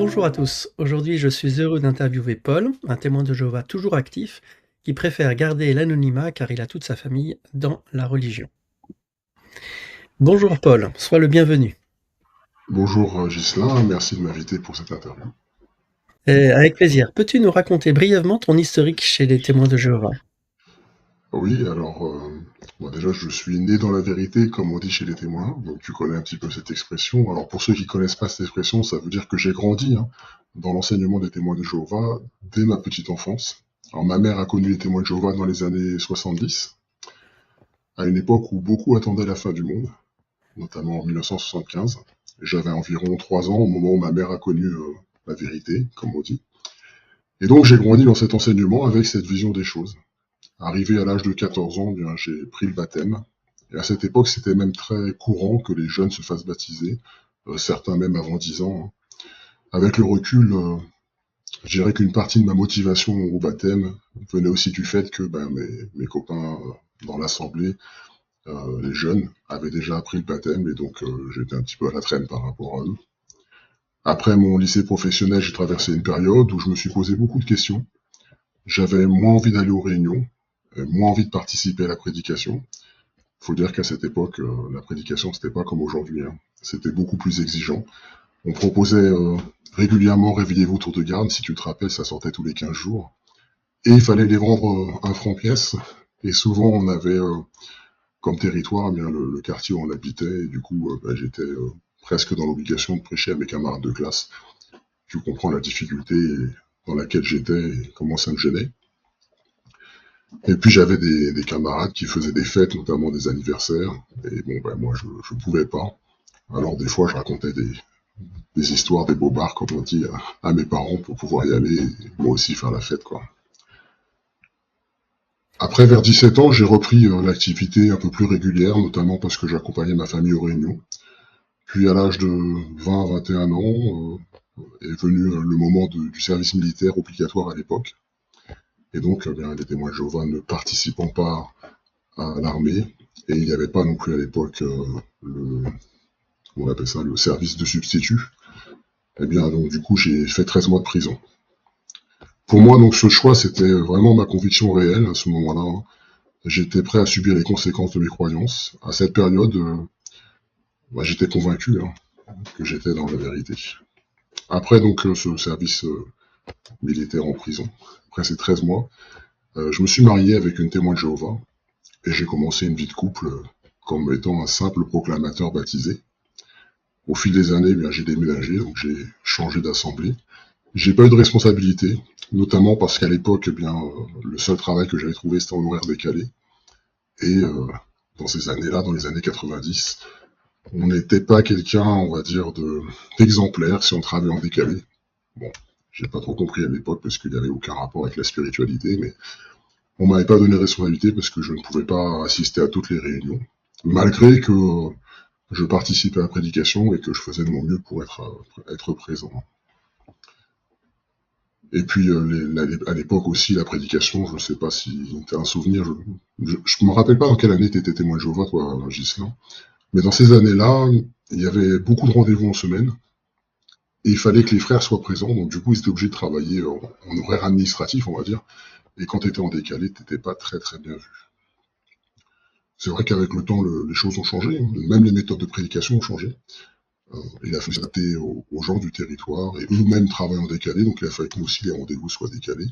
Bonjour à tous. Aujourd'hui, je suis heureux d'interviewer Paul, un témoin de Jéhovah toujours actif, qui préfère garder l'anonymat car il a toute sa famille dans la religion. Bonjour Paul, sois le bienvenu. Bonjour Ghislain, merci de m'inviter pour cette interview. Avec plaisir. Peux-tu nous raconter brièvement ton historique chez les témoins de Jéhovah? Oui, alors, bon, déjà je suis né dans la vérité, comme on dit chez les témoins, donc tu connais un petit peu cette expression. Alors pour ceux qui connaissent pas cette expression, ça veut dire que j'ai grandi dans l'enseignement des témoins de Jéhovah dès ma petite enfance. Alors ma mère a connu les témoins de Jéhovah dans les années 70, à une époque où beaucoup attendaient la fin du monde, notamment en 1975. J'avais environ 3 ans au moment où ma mère a connu la vérité, comme on dit. Et donc j'ai grandi dans cet enseignement avec cette vision des choses. Arrivé à l'âge de 14 ans, bien, j'ai pris le baptême. Et à cette époque, c'était même très courant que les jeunes se fassent baptiser, certains même avant 10 ans. Avec le recul, je dirais qu'une partie de ma motivation au baptême venait aussi du fait que mes copains dans l'assemblée, les jeunes, avaient déjà appris le baptême et donc j'étais un petit peu à la traîne par rapport à eux. Après mon lycée professionnel, j'ai traversé une période où je me suis posé beaucoup de questions. J'avais moins envie d'aller aux réunions, moins envie de participer à la prédication. Faut dire qu'à cette époque, la prédication, c'était pas comme aujourd'hui, hein. C'était beaucoup plus exigeant. On proposait régulièrement réveillez-vous tour de garde. Si tu te rappelles, ça sortait tous les 15 jours. Et il fallait les vendre un franc pièce. Et souvent, on avait comme territoire bien le quartier où on habitait. Et du coup, j'étais presque dans l'obligation de prêcher à mes camarades de classe. Tu comprends la difficulté dans laquelle j'étais et comment ça me gênait. Et puis j'avais des camarades qui faisaient des fêtes, notamment des anniversaires. Et bon, moi, je pouvais pas. Alors des fois, je racontais des histoires, des bobards, comme on dit, à mes parents pour pouvoir y aller et moi aussi faire la fête, quoi. Après, vers 17 ans, j'ai repris l'activité un peu plus régulière, notamment parce que j'accompagnais ma famille aux réunions. Puis à l'âge de 20-21 ans, est venu le moment du service militaire obligatoire à l'époque. Et donc, bien, les témoins de Jéhovah ne participant pas à l'armée, et il n'y avait pas non plus à l'époque on appelle ça, le service de substitut. Eh bien, donc, du coup, j'ai fait 13 mois de prison. Pour moi, donc, ce choix, c'était vraiment ma conviction réelle à ce moment-là, hein. J'étais prêt à subir les conséquences de mes croyances. À cette période, j'étais convaincu que j'étais dans la vérité. Après, donc, ce service militaire en prison, après ces 13 mois, je me suis marié avec une témoin de Jéhovah et j'ai commencé une vie de couple comme étant un simple proclamateur baptisé. Au fil des années, bien, j'ai déménagé, donc j'ai changé d'assemblée. J'ai pas eu de responsabilité, notamment parce qu'à l'époque, eh bien, le seul travail que j'avais trouvé, c'était en horaire décalé. Et dans ces années-là, dans les années 90, on n'était pas quelqu'un, on va dire, d'exemplaire si on travaillait en décalé. Bon, j'ai pas trop compris à l'époque parce qu'il n'y avait aucun rapport avec la spiritualité, mais on m'avait pas donné de responsabilité parce que je ne pouvais pas assister à toutes les réunions, malgré que je participais à la prédication et que je faisais de mon mieux pour être présent. Et puis à l'époque aussi, la prédication, je ne sais pas si tu as un souvenir, je me rappelle pas dans quelle année tu étais témoin de Jéhovah, toi, Ghislain, mais dans ces années-là, il y avait beaucoup de rendez-vous en semaine, et il fallait que les frères soient présents, donc du coup ils étaient obligés de travailler en horaire administratif, on va dire, et quand tu étais en décalé, tu n'étais pas très très bien vu. C'est vrai qu'avec le temps, les choses ont changé, hein. Même les méthodes de prédication ont changé. Il a fallu s'adapter aux gens du territoire, et eux-mêmes travaillent en décalé, donc il a fallu que nous aussi les rendez-vous soient décalés.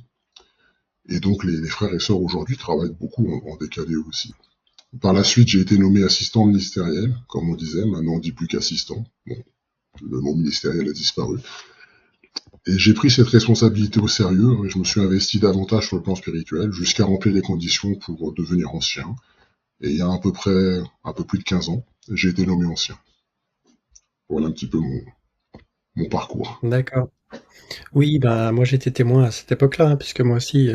Et donc les frères et sœurs aujourd'hui travaillent beaucoup en décalé aussi. Par la suite, j'ai été nommé assistant ministériel, comme on disait, maintenant on dit plus qu'assistant. Bon, le mot ministériel a disparu. Et j'ai pris cette responsabilité au sérieux, et je me suis investi davantage sur le plan spirituel, jusqu'à remplir les conditions pour devenir ancien. Et il y a à peu près, un peu plus de 15 ans, j'ai été nommé ancien. Voilà un petit peu mon parcours. D'accord. Oui, bah moi j'étais témoin à cette époque-là, hein, puisque moi aussi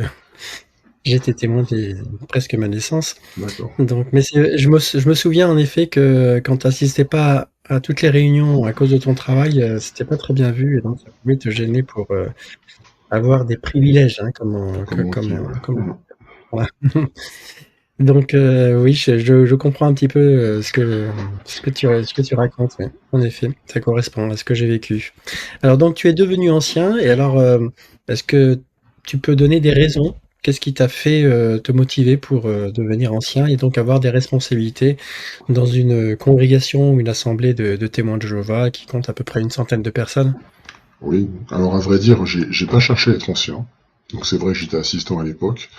j'étais témoin dès presque ma naissance. D'accord. Donc, mais je me souviens en effet que quand tu n'assistais pas à toutes les réunions à cause de ton travail, c'était pas très bien vu, et donc ça pouvait te gêner pour avoir des privilèges, hein, Comme on dit, ouais. comme voilà. Donc oui, je comprends un petit peu, ce que tu racontes, ouais. En effet, ça correspond à ce que j'ai vécu. Alors donc tu es devenu ancien et alors, est-ce que tu peux donner des raisons? Qu'est-ce qui t'a fait, te motiver pour, devenir ancien et donc avoir des responsabilités dans une, congrégation ou une assemblée de témoins de Jéhovah qui compte à peu près une centaine de personnes? Oui, alors à vrai dire, j'ai pas cherché à être ancien. Donc c'est vrai que j'étais assistant à l'époque.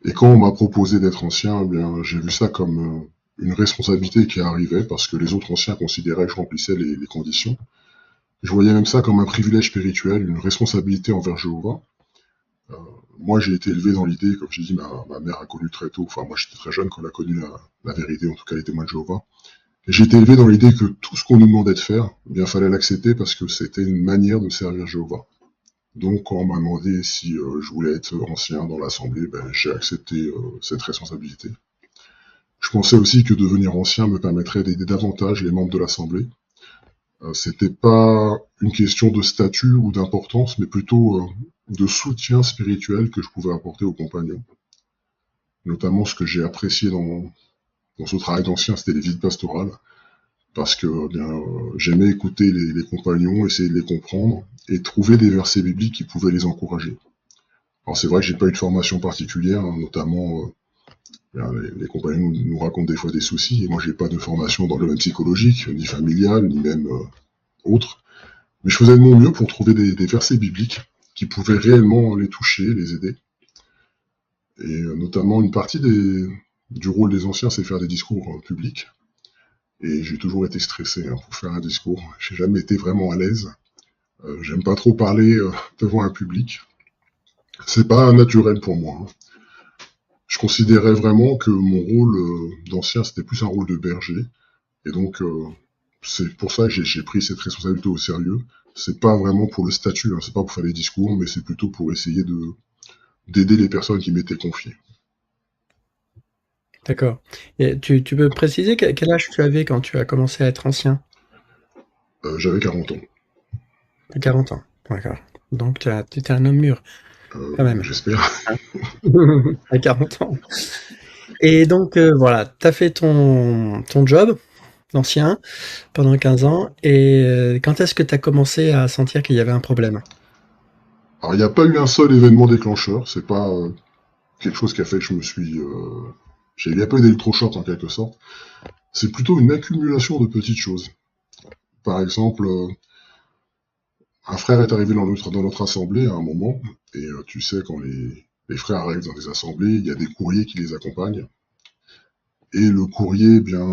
Et quand on m'a proposé d'être ancien, eh bien, j'ai vu ça comme une responsabilité qui arrivait parce que les autres anciens considéraient que je remplissais les conditions. Je voyais même ça comme un privilège spirituel, une responsabilité envers Jéhovah. Euh, Moi, j'ai été élevé dans l'idée, comme je dis, ma mère a connu très tôt, enfin moi j'étais très jeune quand elle a connu la vérité, en tout cas les témoins de Jéhovah. Et j'ai été élevé dans l'idée que tout ce qu'on nous demandait de faire, eh bien fallait l'accepter parce que c'était une manière de servir Jéhovah. Donc, quand on m'a demandé si je voulais être ancien dans l'Assemblée, ben, j'ai accepté cette responsabilité. Je pensais aussi que devenir ancien me permettrait d'aider davantage les membres de l'Assemblée. C'était pas une question de statut ou d'importance, mais plutôt de soutien spirituel que je pouvais apporter aux compagnons. Notamment, ce que j'ai apprécié dans ce travail d'ancien, c'était les visites pastorales, parce que bien, j'aimais écouter les compagnons, essayer de les comprendre et trouver des versets bibliques qui pouvaient les encourager. Alors c'est vrai que j'ai pas eu de formation particulière, hein, notamment les compagnons nous racontent des fois des soucis, et moi j'ai pas de formation dans le domaine psychologique, ni familial, ni même autre. Mais je faisais de mon mieux pour trouver des versets bibliques qui pouvaient réellement les toucher, les aider. Et notamment une partie du rôle des anciens, c'est faire des discours publics. Et j'ai toujours été stressé hein, pour faire un discours. J'ai jamais été vraiment à l'aise. J'aime pas trop parler devant un public. C'est pas naturel pour moi, hein. Je considérais vraiment que mon rôle d'ancien, c'était plus un rôle de berger. Et donc, c'est pour ça que j'ai pris cette responsabilité au sérieux. C'est pas vraiment pour le statut, hein, c'est pas pour faire des discours, mais c'est plutôt pour essayer d'aider les personnes qui m'étaient confiées. D'accord. Et tu peux préciser quel âge tu avais quand tu as commencé à être ancien? J'avais 40 ans. 40 ans. D'accord. Donc tu étais un homme mûr, quand même, J'espère. hein? À 40 ans. Et donc, voilà, tu as fait ton job d'ancien pendant 15 ans et quand est-ce que tu as commencé à sentir qu'il y avait un problème? Alors, il n'y a pas eu un seul événement déclencheur. C'est pas quelque chose qui a fait que je me suis. Il n'y a pas eu d'électrochoc en quelque sorte. C'est plutôt une accumulation de petites choses. Par exemple, un frère est arrivé dans notre assemblée à un moment, et tu sais, quand les frères arrivent dans des assemblées, il y a des courriers qui les accompagnent. Et le courrier, bien,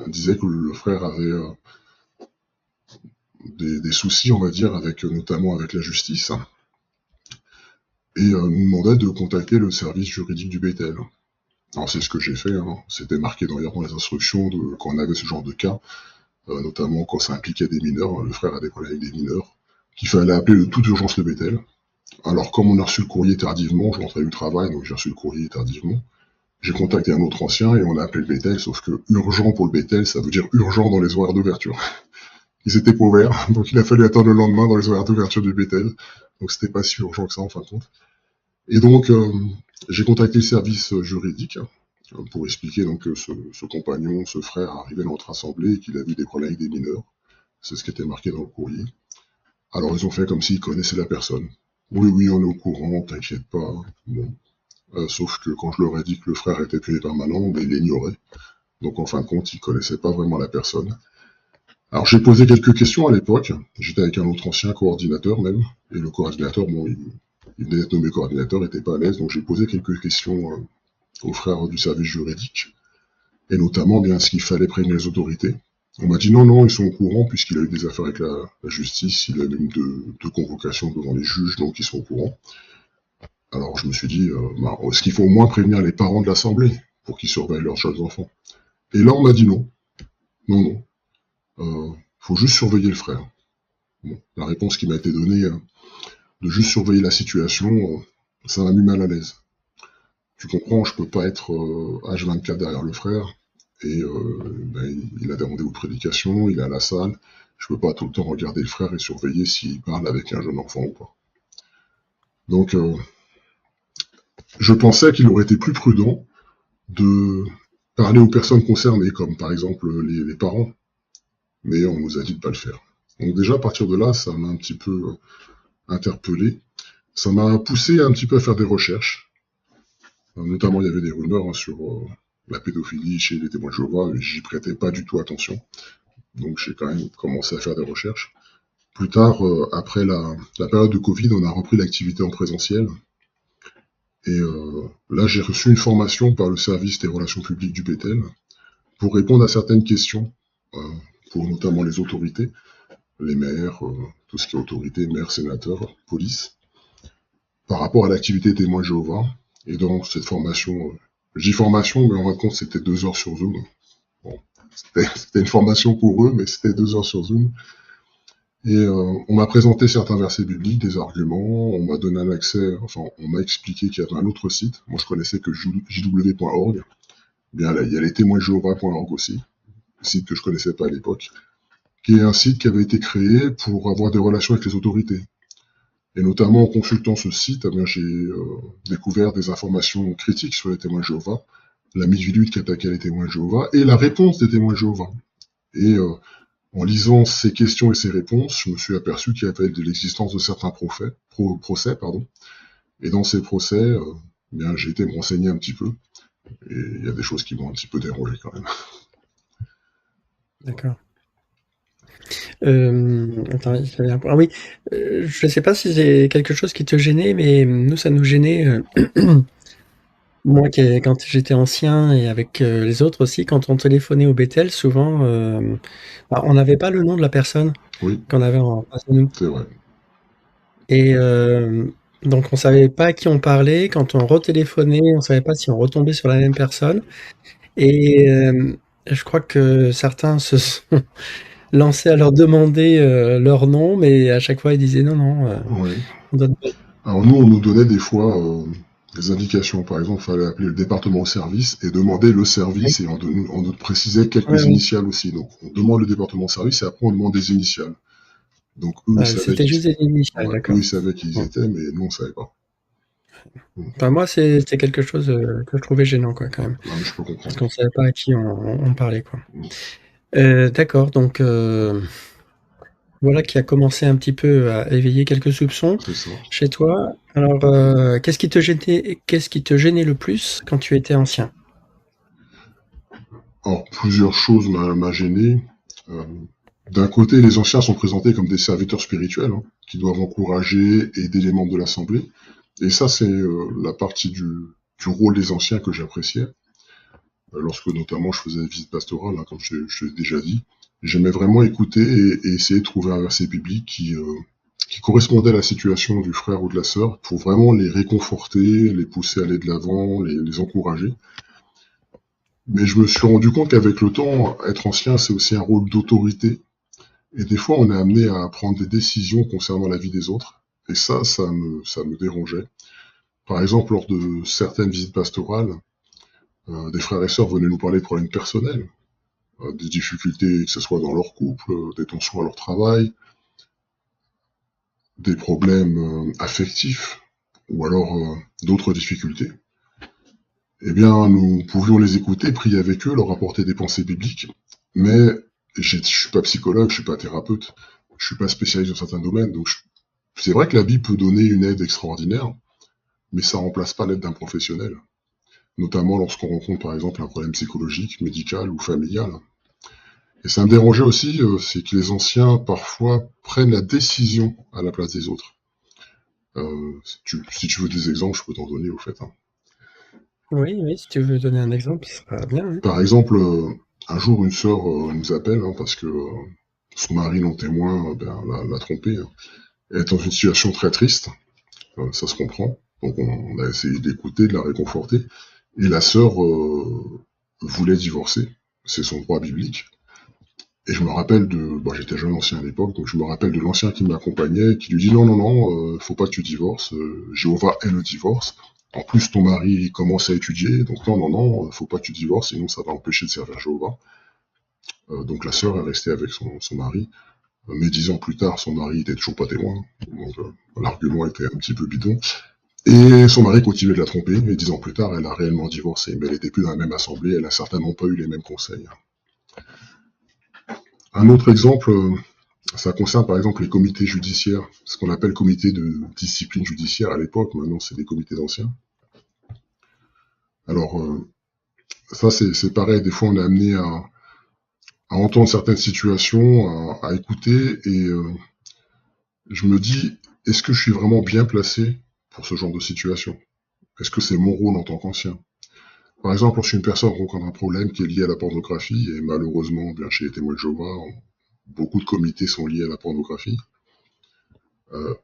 disait que le frère avait des soucis, on va dire, avec notamment avec la justice, et nous demandait de contacter le service juridique du Bethel. Alors c'est ce que j'ai fait, hein. C'était marqué d'ailleurs dans les instructions quand on avait ce genre de cas, notamment quand ça impliquait des mineurs, hein, le frère a des problèmes avec des mineurs, qu'il fallait appeler de toute urgence le Bethel. Alors comme on a reçu le courrier tardivement, je rentrais du travail, donc j'ai reçu le courrier tardivement, j'ai contacté un autre ancien et on a appelé le Bethel, sauf que urgent pour le Bethel, ça veut dire urgent dans les horaires d'ouverture. Ils étaient pas ouverts, donc il a fallu attendre le lendemain dans les horaires d'ouverture du Bethel. Donc c'était pas si urgent que ça en fin de compte. Et donc j'ai contacté le service juridique pour expliquer donc que ce compagnon, ce frère arrivait dans notre assemblée et qu'il a vu des problèmes avec des mineurs. C'est ce qui était marqué dans le courrier. Alors ils ont fait comme s'ils connaissaient la personne. Oui, oui, on est au courant, t'inquiète pas. Bon. Sauf que quand je leur ai dit que le frère était puni permanent, ben, ils l'ignoraient. Donc en fin de compte, ils connaissaient pas vraiment la personne. Alors j'ai posé quelques questions à l'époque. J'étais avec un autre ancien coordinateur même. Et le coordinateur, bon, il venait d'être nommé coordinateur, n'était pas à l'aise. Donc j'ai posé quelques questions aux frères du service juridique. Et notamment, bien, ce qu'il fallait prévenir les autorités. On m'a dit non, non, ils sont au courant puisqu'il a eu des affaires avec la justice, il a même deux convocations devant les juges, donc ils sont au courant. Alors je me suis dit, est-ce qu'il faut au moins prévenir les parents de l'Assemblée pour qu'ils surveillent leurs jeunes enfants? Et là on m'a dit non, non, non, faut juste surveiller le frère. Bon, la réponse qui m'a été donnée, de juste surveiller la situation, ça m'a mis mal à l'aise. Tu comprends, je peux pas être H24 derrière le frère, et ben, il a des rendez-vous de prédication, il est à la salle, je peux pas tout le temps regarder le frère et surveiller s'il parle avec un jeune enfant ou pas. Donc je pensais qu'il aurait été plus prudent de parler aux personnes concernées, comme par exemple les parents, mais on nous a dit de pas le faire. Donc déjà, à partir de là, ça m'a un petit peu interpellé. Ça m'a poussé un petit peu à faire des recherches. Notamment, il y avait des rumeurs sur la pédophilie chez les témoins de Jéhovah, et j'y prêtais pas du tout attention. Donc j'ai quand même commencé à faire des recherches. Plus tard, après la période de Covid, on a repris l'activité en présentiel. Et là, j'ai reçu une formation par le service des relations publiques du Bétel pour répondre à certaines questions, euh, pour notamment les autorités, les maires, tout ce qui est autorité, maires, sénateurs, police, par rapport à l'activité témoin Jéhovah. Et dans cette formation, j'ai formation, mais en fin de compte, c'était 2 heures sur Zoom. Bon, c'était une formation pour eux, mais c'était 2 heures sur Zoom. Et on m'a présenté certains versets bibliques, des arguments, on m'a donné un accès, enfin, on m'a expliqué qu'il y avait un autre site. Moi, je connaissais que jw.org. Bien, là, il y a les témoinsjéhovah.org aussi, un site que je connaissais pas à l'époque, qui est un site qui avait été créé pour avoir des relations avec les autorités. Et notamment en consultant ce site, eh bien, j'ai découvert des informations critiques sur les témoins de Jéhovah, la lutte qui attaquait les témoins de Jéhovah et la réponse des témoins de Jéhovah. Et en lisant ces questions et ces réponses, je me suis aperçu qu'il y avait de l'existence de certains procès. Et dans ces procès, bien, j'ai été me renseigner un petit peu. Et il y a des choses qui m'ont un petit peu dérangé quand même. D'accord. Attends, ah oui, je sais pas si c'est quelque chose qui te gênait, mais nous, ça nous gênait. Moi, quand j'étais ancien et avec les autres aussi, quand on téléphonait au Bétel, souvent, on n'avait pas le nom de la personne Oui, qu'on avait en face de nous. c'est vrai. Et donc, on savait pas à qui on parlait. Quand on retéléphonait, on savait pas si on retombait sur la même personne. Et je crois que certains se sont lancés à leur demander leur nom, mais à chaque fois, ils disaient non, non, Oui. on donne pas. Alors nous, on nous donnait des fois des indications. Par exemple, il fallait appeler le département au service et demander le Oui, service et on nous précisait ouais, quelques ouais. initiales aussi. Donc on demande le département au service et après on demande des initiales. Donc eux, ils savaient C'était juste des initiales, ouais, eux, d'accord. ils savaient qui ils Mm. étaient, mais nous, on savait pas. Enfin, moi, c'était quelque chose que je trouvais gênant, quoi, quand même. Non, mais je peux Parce comprendre. qu'on savait pas à qui on parlait, quoi. Mm. D'accord, donc voilà qui a commencé un petit peu à éveiller quelques soupçons C'est ça. chez toi. Alors, qu'est-ce qui te gênait le plus quand tu étais ancien? Alors, plusieurs choses m'a gêné. Euh, D'un côté, les anciens sont présentés comme des serviteurs spirituels, hein, qui doivent encourager et aider les membres de l'Assemblée. Et ça, c'est la partie du rôle des anciens que j'appréciais. Lorsque notamment je faisais des visites pastorales, hein, comme je l'ai déjà dit. J'aimais vraiment écouter et essayer de trouver un verset biblique qui correspondait à la situation du frère ou de la sœur pour vraiment les réconforter, les pousser à aller de l'avant, les encourager. Mais je me suis rendu compte qu'avec le temps, être ancien, c'est aussi un rôle d'autorité. Et des fois, on est amené à prendre des décisions concernant la vie des autres. Et ça me dérangeait. Par exemple, lors de certaines visites pastorales, des frères et sœurs venaient nous parler de problèmes personnels, des difficultés, que ce soit dans leur couple, des tensions à leur travail, des problèmes affectifs, ou alors d'autres difficultés. Eh bien, nous pouvions les écouter, prier avec eux, leur apporter des pensées bibliques, mais je suis pas psychologue, je suis pas thérapeute, je suis pas spécialiste dans certains domaines, donc c'est vrai que la Bible peut donner une aide extraordinaire, mais ça remplace pas l'aide d'un professionnel, notamment lorsqu'on rencontre par exemple un problème psychologique, médical ou familial. Et ça me dérangeait aussi, c'est que les anciens parfois prennent la décision à la place des autres. Si tu veux des exemples, je peux t'en donner au fait, hein. Oui, oui, si tu veux donner un exemple, ce sera bien, oui. Par exemple, un jour, une sœur nous appelle hein, parce que son mari non témoin l'a trompée, hein. Elle est dans une situation très triste, ça se comprend. Donc on a essayé d'écouter, de la réconforter. Et la sœur voulait divorcer, c'est son droit biblique. Et je me rappelle bon, j'étais jeune ancien à l'époque, donc je me rappelle de l'ancien qui m'accompagnait, qui lui dit non, non, non, faut pas que tu divorces, Jéhovah est le divorce. En plus, ton mari il commence à étudier, donc non, non, non, faut pas que tu divorces, sinon ça va empêcher de servir Jéhovah. Donc la sœur est restée avec son mari. Mais 10 ans plus tard, son mari était toujours pas témoin, donc l'argument était un petit peu bidon. Et son mari continuait de la tromper, et 10 ans plus tard, elle a réellement divorcé, mais elle n'était plus dans la même assemblée, elle a certainement pas eu les mêmes conseils. Un autre exemple, ça concerne par exemple les comités judiciaires, ce qu'on appelle comité de discipline judiciaire à l'époque, maintenant c'est des comités anciens. Alors, ça c'est pareil, des fois on est amené à entendre certaines situations, à écouter, et je me dis, est-ce que je suis vraiment bien placé pour ce genre de situation? Est-ce que c'est mon rôle en tant qu'ancien? Par exemple, lorsqu'une personne rencontre un problème qui est lié à la pornographie, et malheureusement, bien chez les témoins de Jéhovah, beaucoup de comités sont liés à la pornographie,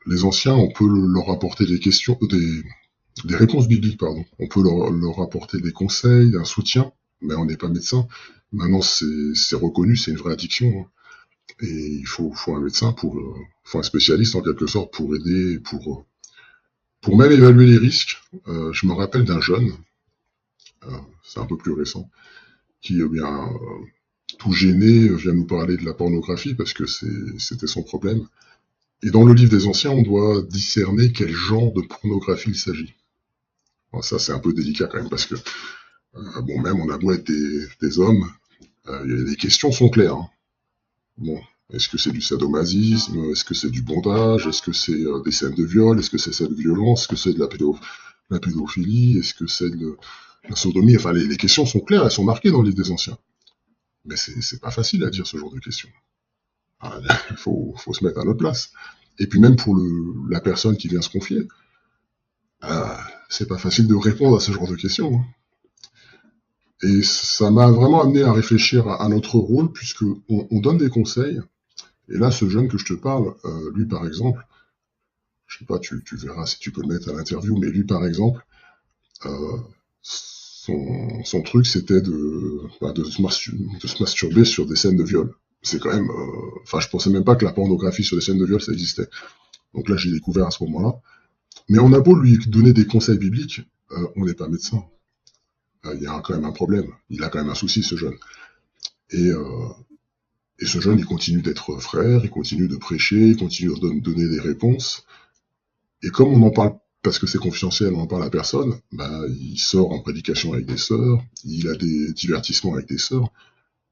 les anciens, on peut leur apporter des questions, des réponses bibliques, pardon. On peut leur apporter des conseils, un soutien, mais on n'est pas médecin. Maintenant, c'est reconnu, c'est une vraie addiction, hein. Et il faut un médecin faut un spécialiste en quelque sorte pour aider, pour même évaluer les risques. Je me rappelle d'un jeune, c'est un peu plus récent, qui bien tout gêné vient nous parler de la pornographie parce que c'était son problème. Et dans le livre des anciens, on doit discerner quel genre de pornographie il s'agit. Bon, ça c'est un peu délicat quand même parce que bon, même on a beau être des hommes, les questions sont claires, hein. Bon, est-ce que c'est du sadomasisme? Est-ce que c'est du bondage? Est-ce que c'est des scènes de viol? Est-ce que c'est de violence? Est-ce que c'est de la pédophilie? Est-ce que c'est de la sodomie? Enfin, les questions sont claires, elles sont marquées dans le livre des anciens. Mais c'est pas facile à dire ce genre de questions. Ah, il faut se mettre à notre place. Et puis même pour la personne qui vient se confier, c'est pas facile de répondre à ce genre de questions, hein. Et ça m'a vraiment amené à réfléchir à notre rôle, puisque on donne des conseils. Et là, ce jeune que je te parle, lui par exemple, je sais pas, tu verras si tu peux le mettre à l'interview, mais lui par exemple, euh, son truc c'était de se masturber sur des scènes de viol. C'est quand même, enfin je pensais même pas que la pornographie sur des scènes de viol ça existait. Donc là j'ai découvert à ce moment-là. Mais on a beau lui donner des conseils bibliques, on n'est pas médecin. Il y a quand même un problème, il a quand même un souci ce jeune. Et, euh, et ce jeune il continue d'être frère, il continue de prêcher, il continue de donner des réponses. Et comme on en parle parce que c'est confidentiel, on en parle à personne, bah, il sort en prédication avec des sœurs, il a des divertissements avec des sœurs,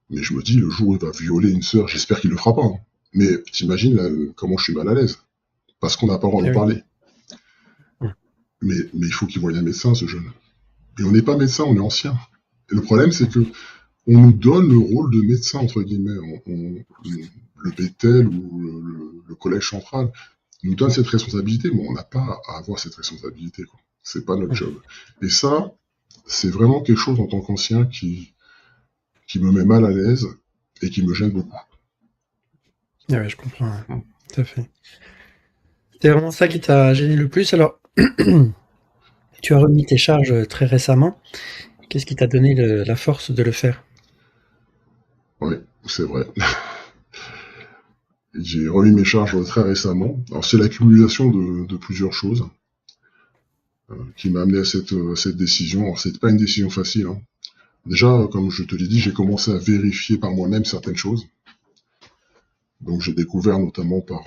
mais je me dis, le jour où il va violer une sœur, j'espère qu'il le fera pas, hein. Mais t'imagines là, comment je suis mal à l'aise, parce qu'on n'a pas le droit Eh d'en oui. parler. Mais il faut qu'il voie un médecin, ce jeune. Et on n'est pas médecin, on est ancien. Et le problème, c'est que on nous donne le rôle de médecin, entre guillemets. Le Bethel ou le collège central nous donne cette responsabilité, mais on n'a pas à avoir cette responsabilité, quoi. C'est pas notre job. Et ça, c'est vraiment quelque chose en tant qu'ancien qui me met mal à l'aise et qui me gêne beaucoup. Ah ouais, je comprends, ouais. Tout à fait. C'est vraiment ça qui t'a gêné le plus. Alors, tu as remis tes charges très récemment. Qu'est-ce qui t'a donné la force de le faire? Oui, c'est vrai. J'ai remis mes charges très récemment. Alors c'est l'accumulation de plusieurs choses qui m'a amené à cette décision. Alors c'est pas une décision facile, hein. Déjà, comme je te l'ai dit, j'ai commencé à vérifier par moi-même certaines choses. Donc j'ai découvert notamment par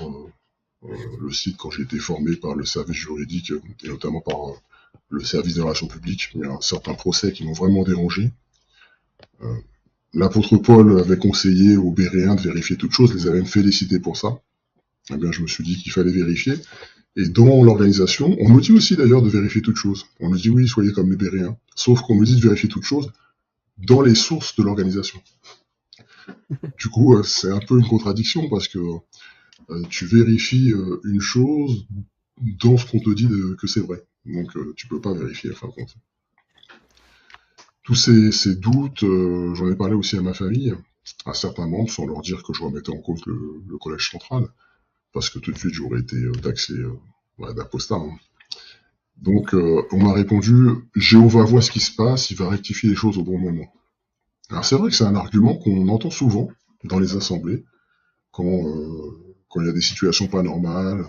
le site quand j'ai été formé par le service juridique et notamment par le service des relations publiques. Il y a certains procès qui m'ont vraiment dérangé. Euh, L'apôtre Paul avait conseillé aux Béréens de vérifier toutes choses, les avait même félicité pour ça. Eh bien, je me suis dit qu'il fallait vérifier. Et dans l'organisation, on nous dit aussi d'ailleurs de vérifier toutes choses. On nous dit oui, soyez comme les Béréens. Sauf qu'on nous dit de vérifier toutes choses dans les sources de l'organisation. Du coup, c'est un peu une contradiction parce que tu vérifies une chose dans ce qu'on te dit que c'est vrai. Donc tu peux pas vérifier, en fin de compte. Tous ces doutes, j'en ai parlé aussi à ma famille, à certains membres, sans leur dire que je remettais en cause le collège central, parce que tout de suite j'aurais été taxé d'apostat, hein. Donc on m'a répondu, Jéhovah voit ce qui se passe, il va rectifier les choses au bon moment. Alors c'est vrai que c'est un argument qu'on entend souvent dans les assemblées, quand il y a des situations pas normales.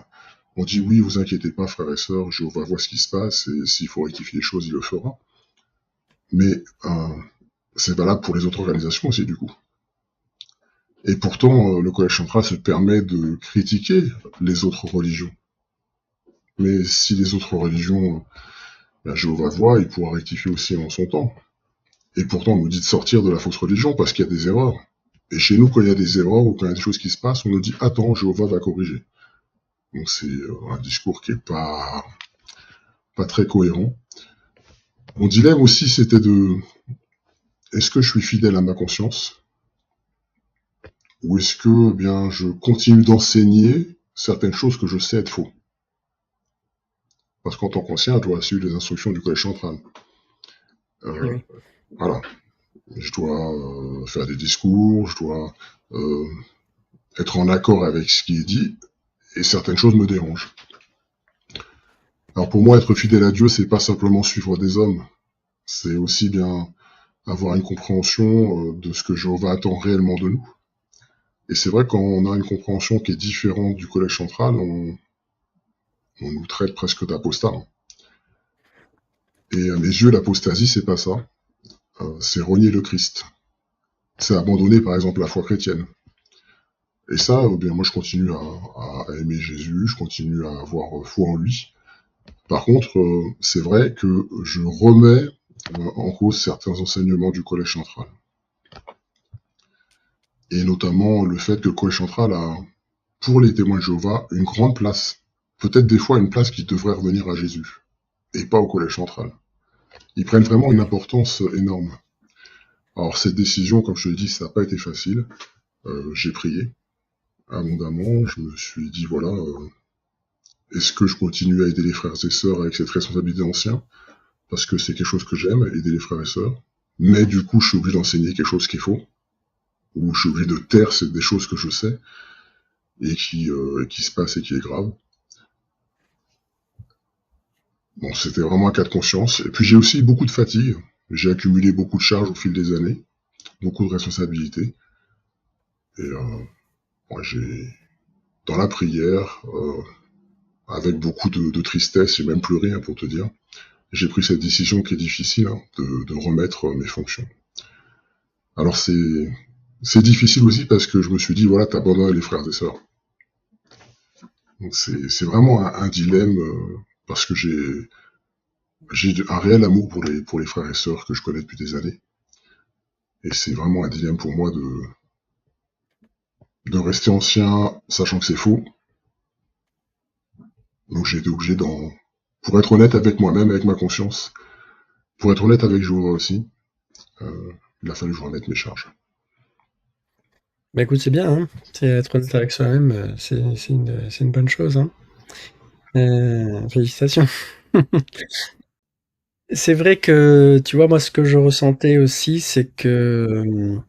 On dit oui, vous inquiétez pas, frères et sœurs, Jéhovah voit ce qui se passe, et s'il faut rectifier les choses, il le fera. Mais c'est valable pour les autres organisations aussi, du coup. Et pourtant, le Collège central se permet de critiquer les autres religions. Mais si les autres religions, Jéhovah voit, il pourra rectifier aussi en son temps. Et pourtant, on nous dit de sortir de la fausse religion parce qu'il y a des erreurs. Et chez nous, quand il y a des erreurs ou quand il y a des choses qui se passent, on nous dit attends, Jéhovah va corriger. Donc c'est un discours qui est pas très cohérent. Mon dilemme aussi, c'était de est-ce que je suis fidèle à ma conscience ou est-ce que bien je continue d'enseigner certaines choses que je sais être faux. Parce qu'en tant qu'ancien, je dois suivre les instructions du collège central. Oui. Voilà. Je dois faire des discours, je dois être en accord avec ce qui est dit, et certaines choses me dérangent. Alors pour moi, être fidèle à Dieu, c'est pas simplement suivre des hommes, c'est aussi bien avoir une compréhension de ce que Jéhovah attend réellement de nous. Et c'est vrai, quand on a une compréhension qui est différente du collège central, on nous traite presque d'apostats. Et à mes yeux, l'apostasie, c'est pas ça. C'est renier le Christ. C'est abandonner, par exemple, la foi chrétienne. Et ça, bien, moi, je continue à aimer Jésus, je continue à avoir foi en lui. Par contre, c'est vrai que je remets en cause certains enseignements du collège central. Et notamment le fait que le collège central a, pour les témoins de Jéhovah, une grande place. Peut-être des fois une place qui devrait revenir à Jésus, et pas au collège central. Ils prennent vraiment une importance énorme. Alors cette décision, comme je te l'ai dit, ça n'a pas été facile. J'ai prié abondamment, je me suis dit, voilà, est-ce que je continue à aider les frères et sœurs avec cette responsabilité d'ancien? Parce que c'est quelque chose que j'aime, aider les frères et sœurs. Mais du coup, je suis obligé d'enseigner quelque chose qui est faux, ou je suis obligé de taire des choses que je sais, et qui se passent et qui est grave. Bon, c'était vraiment un cas de conscience. Et puis j'ai aussi beaucoup de fatigue. J'ai accumulé beaucoup de charges au fil des années, beaucoup de responsabilités. Et moi, j'ai, dans la prière, avec beaucoup de tristesse, j'ai même pleuré, hein, pour te dire, j'ai pris cette décision qui est difficile, hein, de remettre mes fonctions. Alors c'est difficile aussi parce que je me suis dit, voilà, t'abandonnes les frères et sœurs. Donc c'est vraiment un dilemme, parce que j'ai un réel amour pour les frères et sœurs que je connais depuis des années. Et c'est vraiment un dilemme pour moi de rester ancien, sachant que c'est faux. Donc j'ai été obligé pour être honnête avec moi-même, avec ma conscience, pour être honnête avec Jéhovah aussi, il a fallu que je remette mes charges. Bah écoute, c'est bien, hein. C'est être honnête avec soi-même, c'est une bonne chose, hein. Félicitations. C'est vrai que, tu vois, moi, ce que je ressentais aussi, c'est que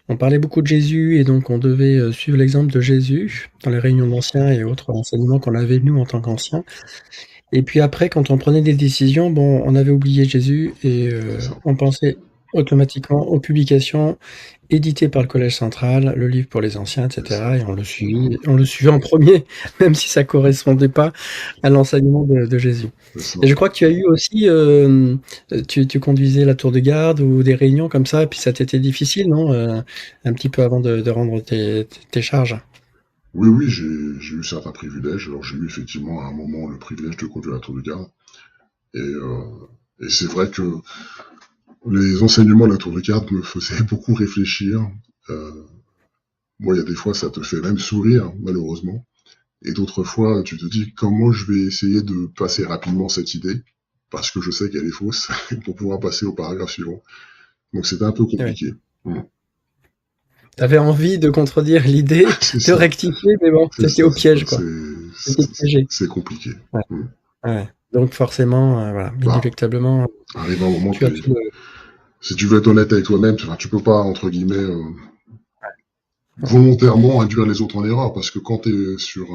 on parlait beaucoup de Jésus et donc on devait suivre l'exemple de Jésus dans les réunions d'anciens et autres enseignements qu'on avait nous en tant qu'anciens. Et puis après, quand on prenait des décisions, bon, on avait oublié Jésus et on pensait automatiquement aux publications éditées par le Collège central, le livre pour les anciens, etc. Et on le suivait en premier, même si ça correspondait pas à l'enseignement de Jésus. Et je crois que tu as eu aussi, tu conduisais la tour de garde ou des réunions comme ça, et puis ça t'était difficile, non, un petit peu avant de rendre tes charges? Oui, oui, j'ai eu certains privilèges. Alors j'ai eu effectivement à un moment le privilège de conduire la tour de garde. Et c'est vrai que les enseignements de la tour de garde me faisaient beaucoup réfléchir. Moi, il y a des fois, ça te fait même sourire, malheureusement. Et d'autres fois, tu te dis comment je vais essayer de passer rapidement cette idée, parce que je sais qu'elle est fausse, pour pouvoir passer au paragraphe suivant. Donc c'était un peu Ouais. compliqué. Tu avais envie de contredire l'idée, de rectifier, mais bon, c'était au piège, quoi. C'était piégé. C'est compliqué. Ouais. Ouais. Donc forcément, voilà, inéluctablement, arrive un moment tu as pris si tu veux être honnête avec toi-même, tu peux pas, entre guillemets, volontairement induire les autres en erreur, parce que quand tu es sur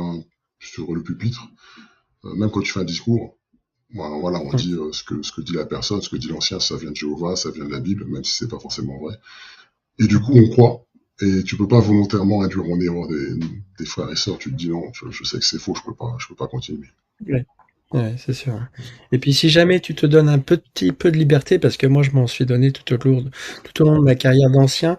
le pupitre, même quand tu fais un discours, voilà, on dit ce que dit la personne, ce que dit l'ancien, ça vient de Jéhovah, ça vient de la Bible, même si c'est pas forcément vrai. Et du coup, on croit. Et tu peux pas volontairement induire en erreur des frères et sœurs. Tu te dis non, je sais que c'est faux, je peux pas continuer. Ouais, c'est sûr. Et puis si jamais tu te donnes un petit peu de liberté, parce que moi je m'en suis donné tout au long de ma carrière d'ancien,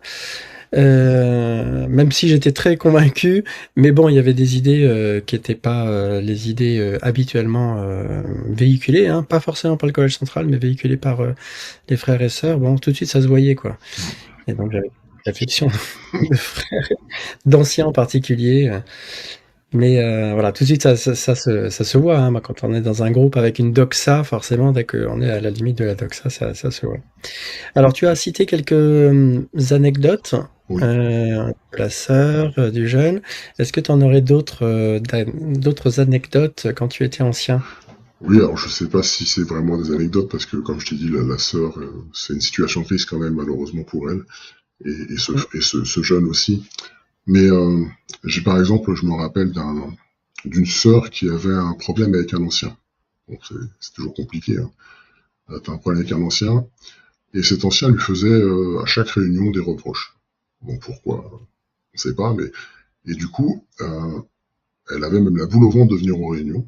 Même si j'étais très convaincu, mais bon, il y avait des idées qui n'étaient pas les idées habituellement véhiculées, hein, pas forcément par le Collège central, mais véhiculées par les frères et sœurs. Bon, tout de suite, ça se voyait, quoi. Et donc, j'avais l'affection de frères, d'anciens en particulier. Mais voilà, tout de suite, ça se voit. Hein. Moi, quand on est dans un groupe avec une doxa, forcément, dès qu'on est à la limite de la doxa, ça se voit. Alors, tu as cité quelques anecdotes Oui. de la sœur, du jeune. Est-ce que tu en aurais d'autres anecdotes quand tu étais ancien? Oui, alors je sais pas si c'est vraiment des anecdotes, parce que comme je t'ai dit, la sœur, c'est une situation triste quand même, malheureusement pour elle, Mm. ce jeune aussi. Mais j'ai par exemple, je me rappelle d'une sœur qui avait un problème avec un ancien. Bon, c'est toujours compliqué, hein. T'as un problème avec un ancien, et cet ancien lui faisait à chaque réunion des reproches. Bon, pourquoi? On ne sait pas, mais... Et du coup, elle avait même la boule au ventre de venir aux réunions,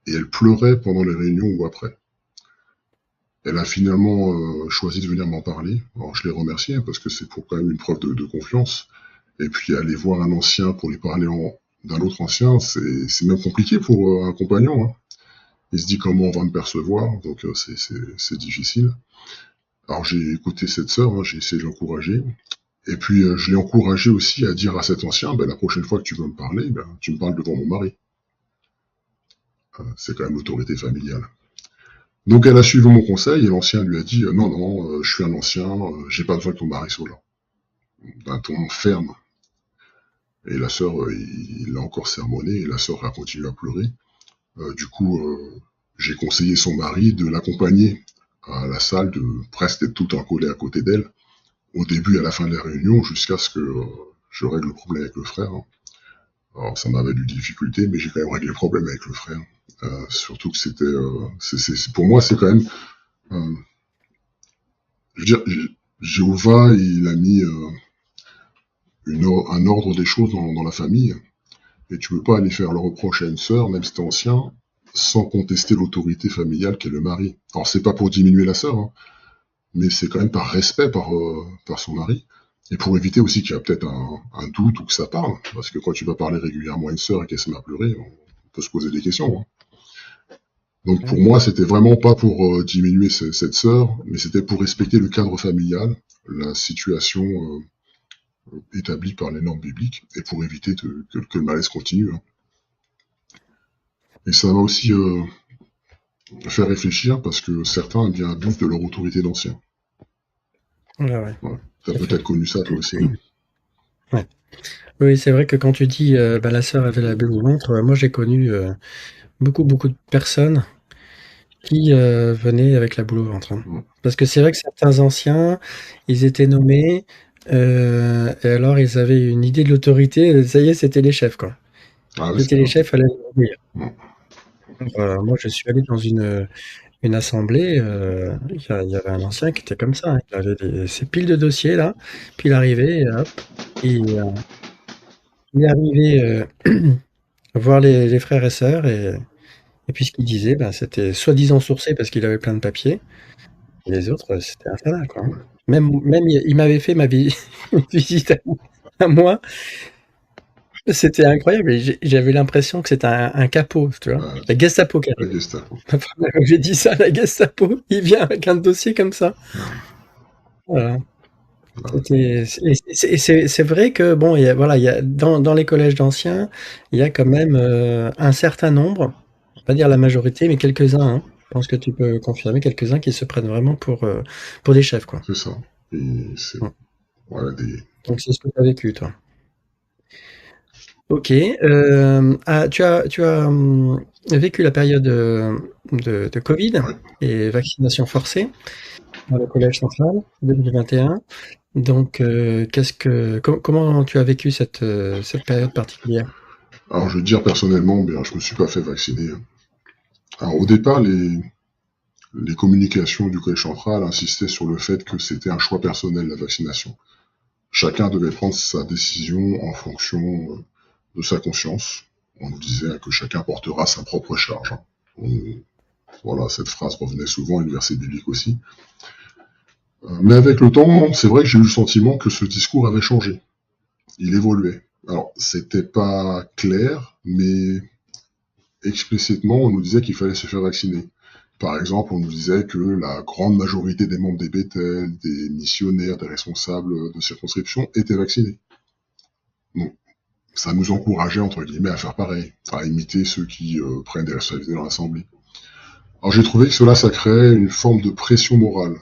et elle pleurait pendant les réunions ou après. Elle a finalement choisi de venir m'en parler. Alors je l'ai remercié, hein, parce que c'est pour quand même une preuve de confiance. Et puis aller voir un ancien pour lui parler d'un autre ancien, c'est même compliqué pour un compagnon, hein. Il se dit comment on va me percevoir, donc c'est difficile. Alors j'ai écouté cette sœur, hein, j'ai essayé de l'encourager. Et puis je l'ai encouragé aussi à dire à cet ancien, ben, la prochaine fois que tu veux me parler, ben, tu me parles devant mon mari. C'est quand même l'autorité familiale. Donc elle a suivi mon conseil, et l'ancien lui a dit non, non, je suis un ancien, j'ai pas besoin que ton mari soit là. D'un ton ferme. Et la sœur, il l'a encore sermonné, et la sœur a continué à pleurer. Du coup, j'ai conseillé son mari de l'accompagner à la salle, de presque être tout le temps collé à côté d'elle, au début et à la fin de la réunion, jusqu'à ce que je règle le problème avec le frère, hein. Alors, ça m'avait du difficulté, mais j'ai quand même réglé le problème avec le frère. Surtout que c'était, pour moi, c'est quand même, euh, je veux dire, Jéhovah, il a mis un ordre des choses dans la famille, et tu peux pas aller faire le reproche à une sœur, même si t'es ancien, sans contester l'autorité familiale qu'est le mari. Alors c'est pas pour diminuer la sœur, hein, mais c'est quand même par respect par son mari, et pour éviter aussi qu'il y a peut-être un doute ou que ça parle, parce que quand tu vas parler régulièrement à une sœur et qu'elle se met à pleurer, on peut se poser des questions, hein. Donc pour Ouais. moi, c'était vraiment pas pour diminuer cette sœur, mais c'était pour respecter le cadre familial, la situation établie par les normes bibliques, et pour éviter que le malaise continue, hein. Et ça m'a aussi fait réfléchir, parce que certains eh bien abusent de leur autorité d'ancien. Ouais, ouais, Voilà. Tu as tout à fait. peut-être connu ça toi aussi, hein. Ouais. Oui, c'est vrai que quand tu dis bah, la sœur avait la boule au ventre, moi j'ai connu beaucoup de personnes qui venaient avec la boule au ventre. Hein. Mm. Parce que c'est vrai que certains anciens, ils étaient nommés, et alors ils avaient une idée de l'autorité, ça y est, c'était les chefs, quoi. Ah oui, c'est C'était les ça. chefs, fallait les obéir. Mm. Moi, je suis allé dans une assemblée, il y avait un ancien qui était comme ça, hein. Il avait ses piles de dossiers là, puis il arrivait, et hop, il arrivait voir les frères et sœurs, et puis ce qu'il disait, ben, c'était soi-disant sourcé parce qu'il avait plein de papiers, et les autres, c'était infernal, quoi. Hein. Ouais. Même il m'avait fait une visite à moi, c'était incroyable, et j'avais l'impression que c'était un capot, tu vois? Ah, La Gestapo qui la arrivait. Gestapo. J'ai dit ça, la Gestapo, il vient avec un dossier comme ça. Voilà. Ah, C'est vrai que bon, voilà, il y a dans les collèges d'anciens, il y a quand même un certain nombre, on va pas dire la majorité, mais quelques-uns, hein. Je pense que tu peux confirmer quelques-uns qui se prennent vraiment pour des chefs, quoi. c'est ça. Et c'est Mm. voilà, des... Donc c'est ce que tu as vécu, toi. Ok. Tu as vécu la période de Covid Ouais. et vaccination forcée dans le collège central 2021. Donc, comment tu as vécu cette période particulière? Alors je veux dire personnellement, bien, je me suis pas fait vacciner, hein. Alors au départ, les communications du Collège central insistaient sur le fait que c'était un choix personnel, la vaccination. Chacun devait prendre sa décision en fonction de sa conscience. On nous disait que chacun portera sa propre charge, hein. Voilà, cette phrase revenait souvent, une verset biblique aussi. Mais avec le temps, c'est vrai que j'ai eu le sentiment que ce discours avait changé. Il évoluait. Alors, c'était pas clair, mais explicitement, on nous disait qu'il fallait se faire vacciner. Par exemple, on nous disait que la grande majorité des membres des Bétel, des missionnaires, des responsables de circonscription étaient vaccinés. Donc, ça nous encourageait, entre guillemets, à faire pareil, à imiter ceux qui prennent des responsabilités dans l'Assemblée. Alors, j'ai trouvé que cela, ça créait une forme de pression morale.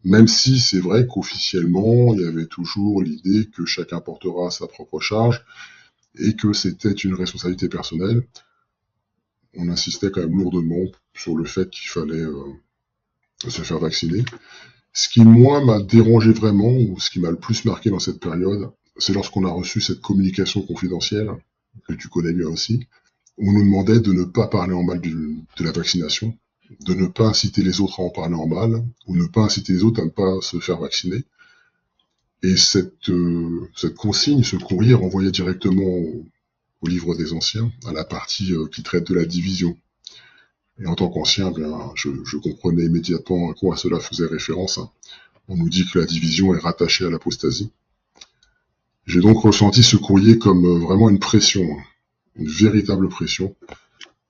Même si c'est vrai qu'officiellement, il y avait toujours l'idée que chacun portera sa propre charge et que c'était une responsabilité personnelle, on insistait quand même lourdement sur le fait qu'il fallait se faire vacciner. Ce qui, moi, m'a dérangé vraiment, ou ce qui m'a le plus marqué dans cette période, c'est lorsqu'on a reçu cette communication confidentielle, que tu connais bien aussi, où on nous demandait de ne pas parler en mal de la vaccination, de ne pas inciter les autres à en parler en mal, ou ne pas inciter les autres à ne pas se faire vacciner. Et cette consigne, ce courrier renvoyait directement au livre des anciens, à la partie qui traite de la division. Et en tant qu'ancien, bien, je comprenais immédiatement à quoi cela faisait référence, hein. On nous dit que la division est rattachée à l'apostasie. J'ai donc ressenti ce courrier comme vraiment une pression, hein, une véritable pression.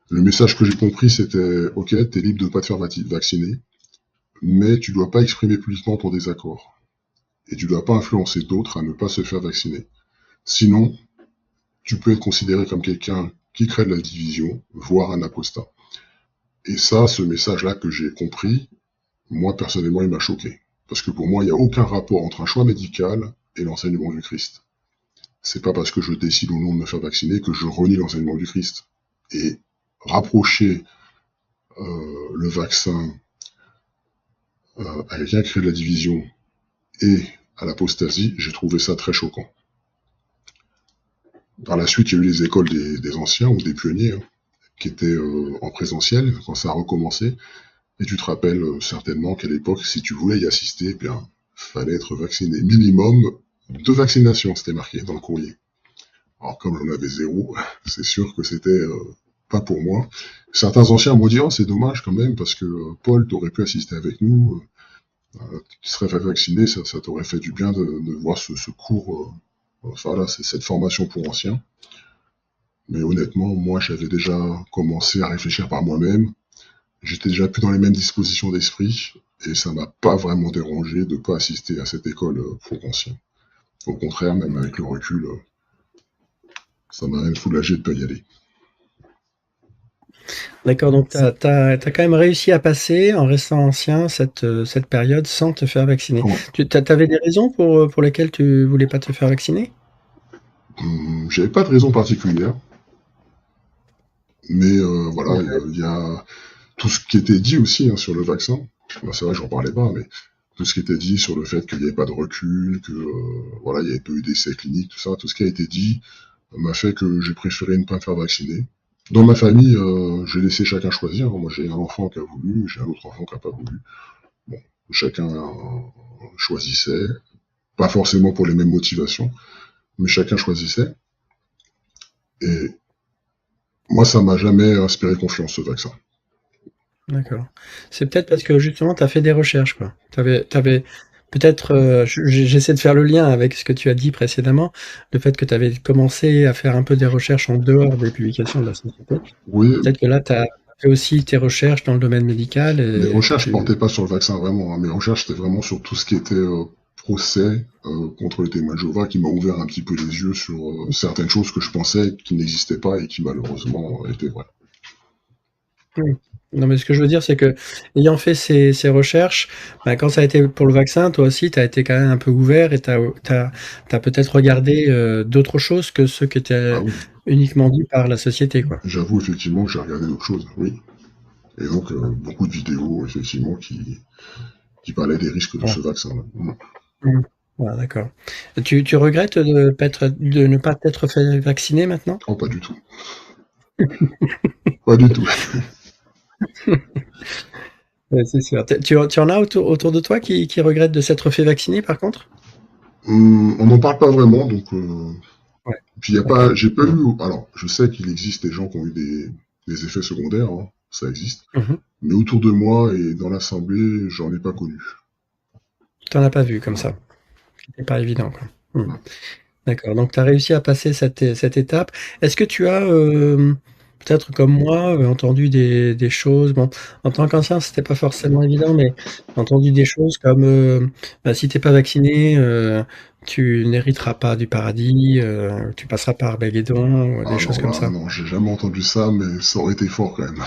Le message que j'ai compris, c'était « Ok, t'es libre de ne pas te faire vacciner, mais tu dois pas exprimer publiquement ton désaccord. Et tu dois pas influencer d'autres à ne pas se faire vacciner. Sinon, tu peux être considéré comme quelqu'un qui crée de la division, voire un apostat. » Et ça, ce message-là que j'ai compris, moi, personnellement, il m'a choqué. Parce que pour moi, il n'y a aucun rapport entre un choix médical et l'enseignement du Christ. C'est pas parce que je décide ou non de me faire vacciner que je renie l'enseignement du Christ. Et rapprocher le vaccin à quelqu'un qui crée de la division et à l'apostasie, j'ai trouvé ça très choquant. Par la suite, il y a eu les écoles des anciens ou des pionniers, hein, qui étaient en présentiel quand ça a recommencé. Et tu te rappelles certainement qu'à l'époque, si tu voulais y assister, eh bien, fallait être vacciné. Minimum 2 vaccinations, c'était marqué dans le courrier. Alors comme j'en avais 0, c'est sûr que c'était pas pour moi. Certains anciens m'ont dit « Oh, c'est dommage quand même, parce que Paul, t'aurais pu assister avec nous, tu serais fait vacciner, ça t'aurait fait du bien de voir ce cours, enfin là, c'est cette formation pour anciens. » Mais honnêtement, moi, j'avais déjà commencé à réfléchir par moi-même. J'étais déjà plus dans les mêmes dispositions d'esprit, et ça m'a pas vraiment dérangé de pas assister à cette école pour anciens. Au contraire, même avec le recul, ça m'a même soulagé de pas y aller. D'accord, donc tu as quand même réussi à passer, en restant ancien, cette période sans te faire vacciner. Ouais. Tu avais des raisons pour lesquelles tu voulais pas te faire vacciner? J'avais pas de raison particulière, mais voilà, Ouais. il y a tout ce qui était dit aussi hein, sur le vaccin. Ben, c'est vrai, j'en parlais pas, mais tout ce qui était dit sur le fait qu'il n'y avait pas de recul, que voilà, il y avait peu eu d'essais cliniques, tout ça, tout ce qui a été dit m'a fait que j'ai préféré ne pas me faire vacciner. Dans ma famille, j'ai laissé chacun choisir. Moi, j'ai un enfant qui a voulu, j'ai un autre enfant qui n'a pas voulu. Bon, chacun choisissait, pas forcément pour les mêmes motivations, mais chacun choisissait. Et moi, ça m'a jamais inspiré confiance, ce vaccin. D'accord. C'est peut-être parce que justement tu as fait des recherches, quoi. T'avais peut-être, j'essaie de faire le lien avec ce que tu as dit précédemment, le fait que tu avais commencé à faire un peu des recherches en dehors des publications de la société. Oui, Peut-être que là, tu as fait aussi tes recherches dans le domaine médical mes et que recherches tu... portaient pas sur le vaccin vraiment, hein. Mes recherches c'était vraiment sur tout ce qui était procès contre les témoins de Jéhovah qui m'a ouvert un petit peu les yeux sur certaines choses que je pensais qui n'existaient pas et qui malheureusement étaient vraies. Oui. Non, mais ce que je veux dire, c'est que ayant fait ces recherches, bah, quand ça a été pour le vaccin, toi aussi, tu as été quand même un peu ouvert et tu as peut-être regardé d'autres choses que ce qui Ah était oui, uniquement dit par la société, quoi. j'avoue effectivement que j'ai regardé d'autres choses, oui. Et donc beaucoup de vidéos effectivement qui parlaient des risques de Ouais. ce vaccin-là. Mmh. Ouais, d'accord. Tu regrettes de ne pas t'être fait vacciner maintenant? Oh pas du tout, pas du tout. Ouais, c'est sûr. Tu en as autour de toi qui regrettent de s'être fait vacciner, par contre? On n'en parle pas vraiment, donc Ouais, puis y a pas, d'accord. j'ai pas Mmh. eu. Alors, je sais qu'il existe des gens qui ont eu des effets secondaires, hein, ça existe. Mmh. Mais autour de moi et dans l'assemblée, j'en ai pas connu. Tu en as pas vu comme Voilà. ça? C'était pas évident, quoi. Mmh. Ouais. D'accord, donc tu as réussi à passer cette étape. Est-ce que tu as, peut-être comme moi, entendu des choses, bon, en tant qu'ancien, c'était pas forcément évident, mais entendu des choses comme, bah, si tu es pas vacciné, tu n'hériteras pas du paradis, tu passeras par Armageddon, ou des choses Alors comme là, ça? non, j'ai jamais entendu ça, mais ça aurait été fort quand même.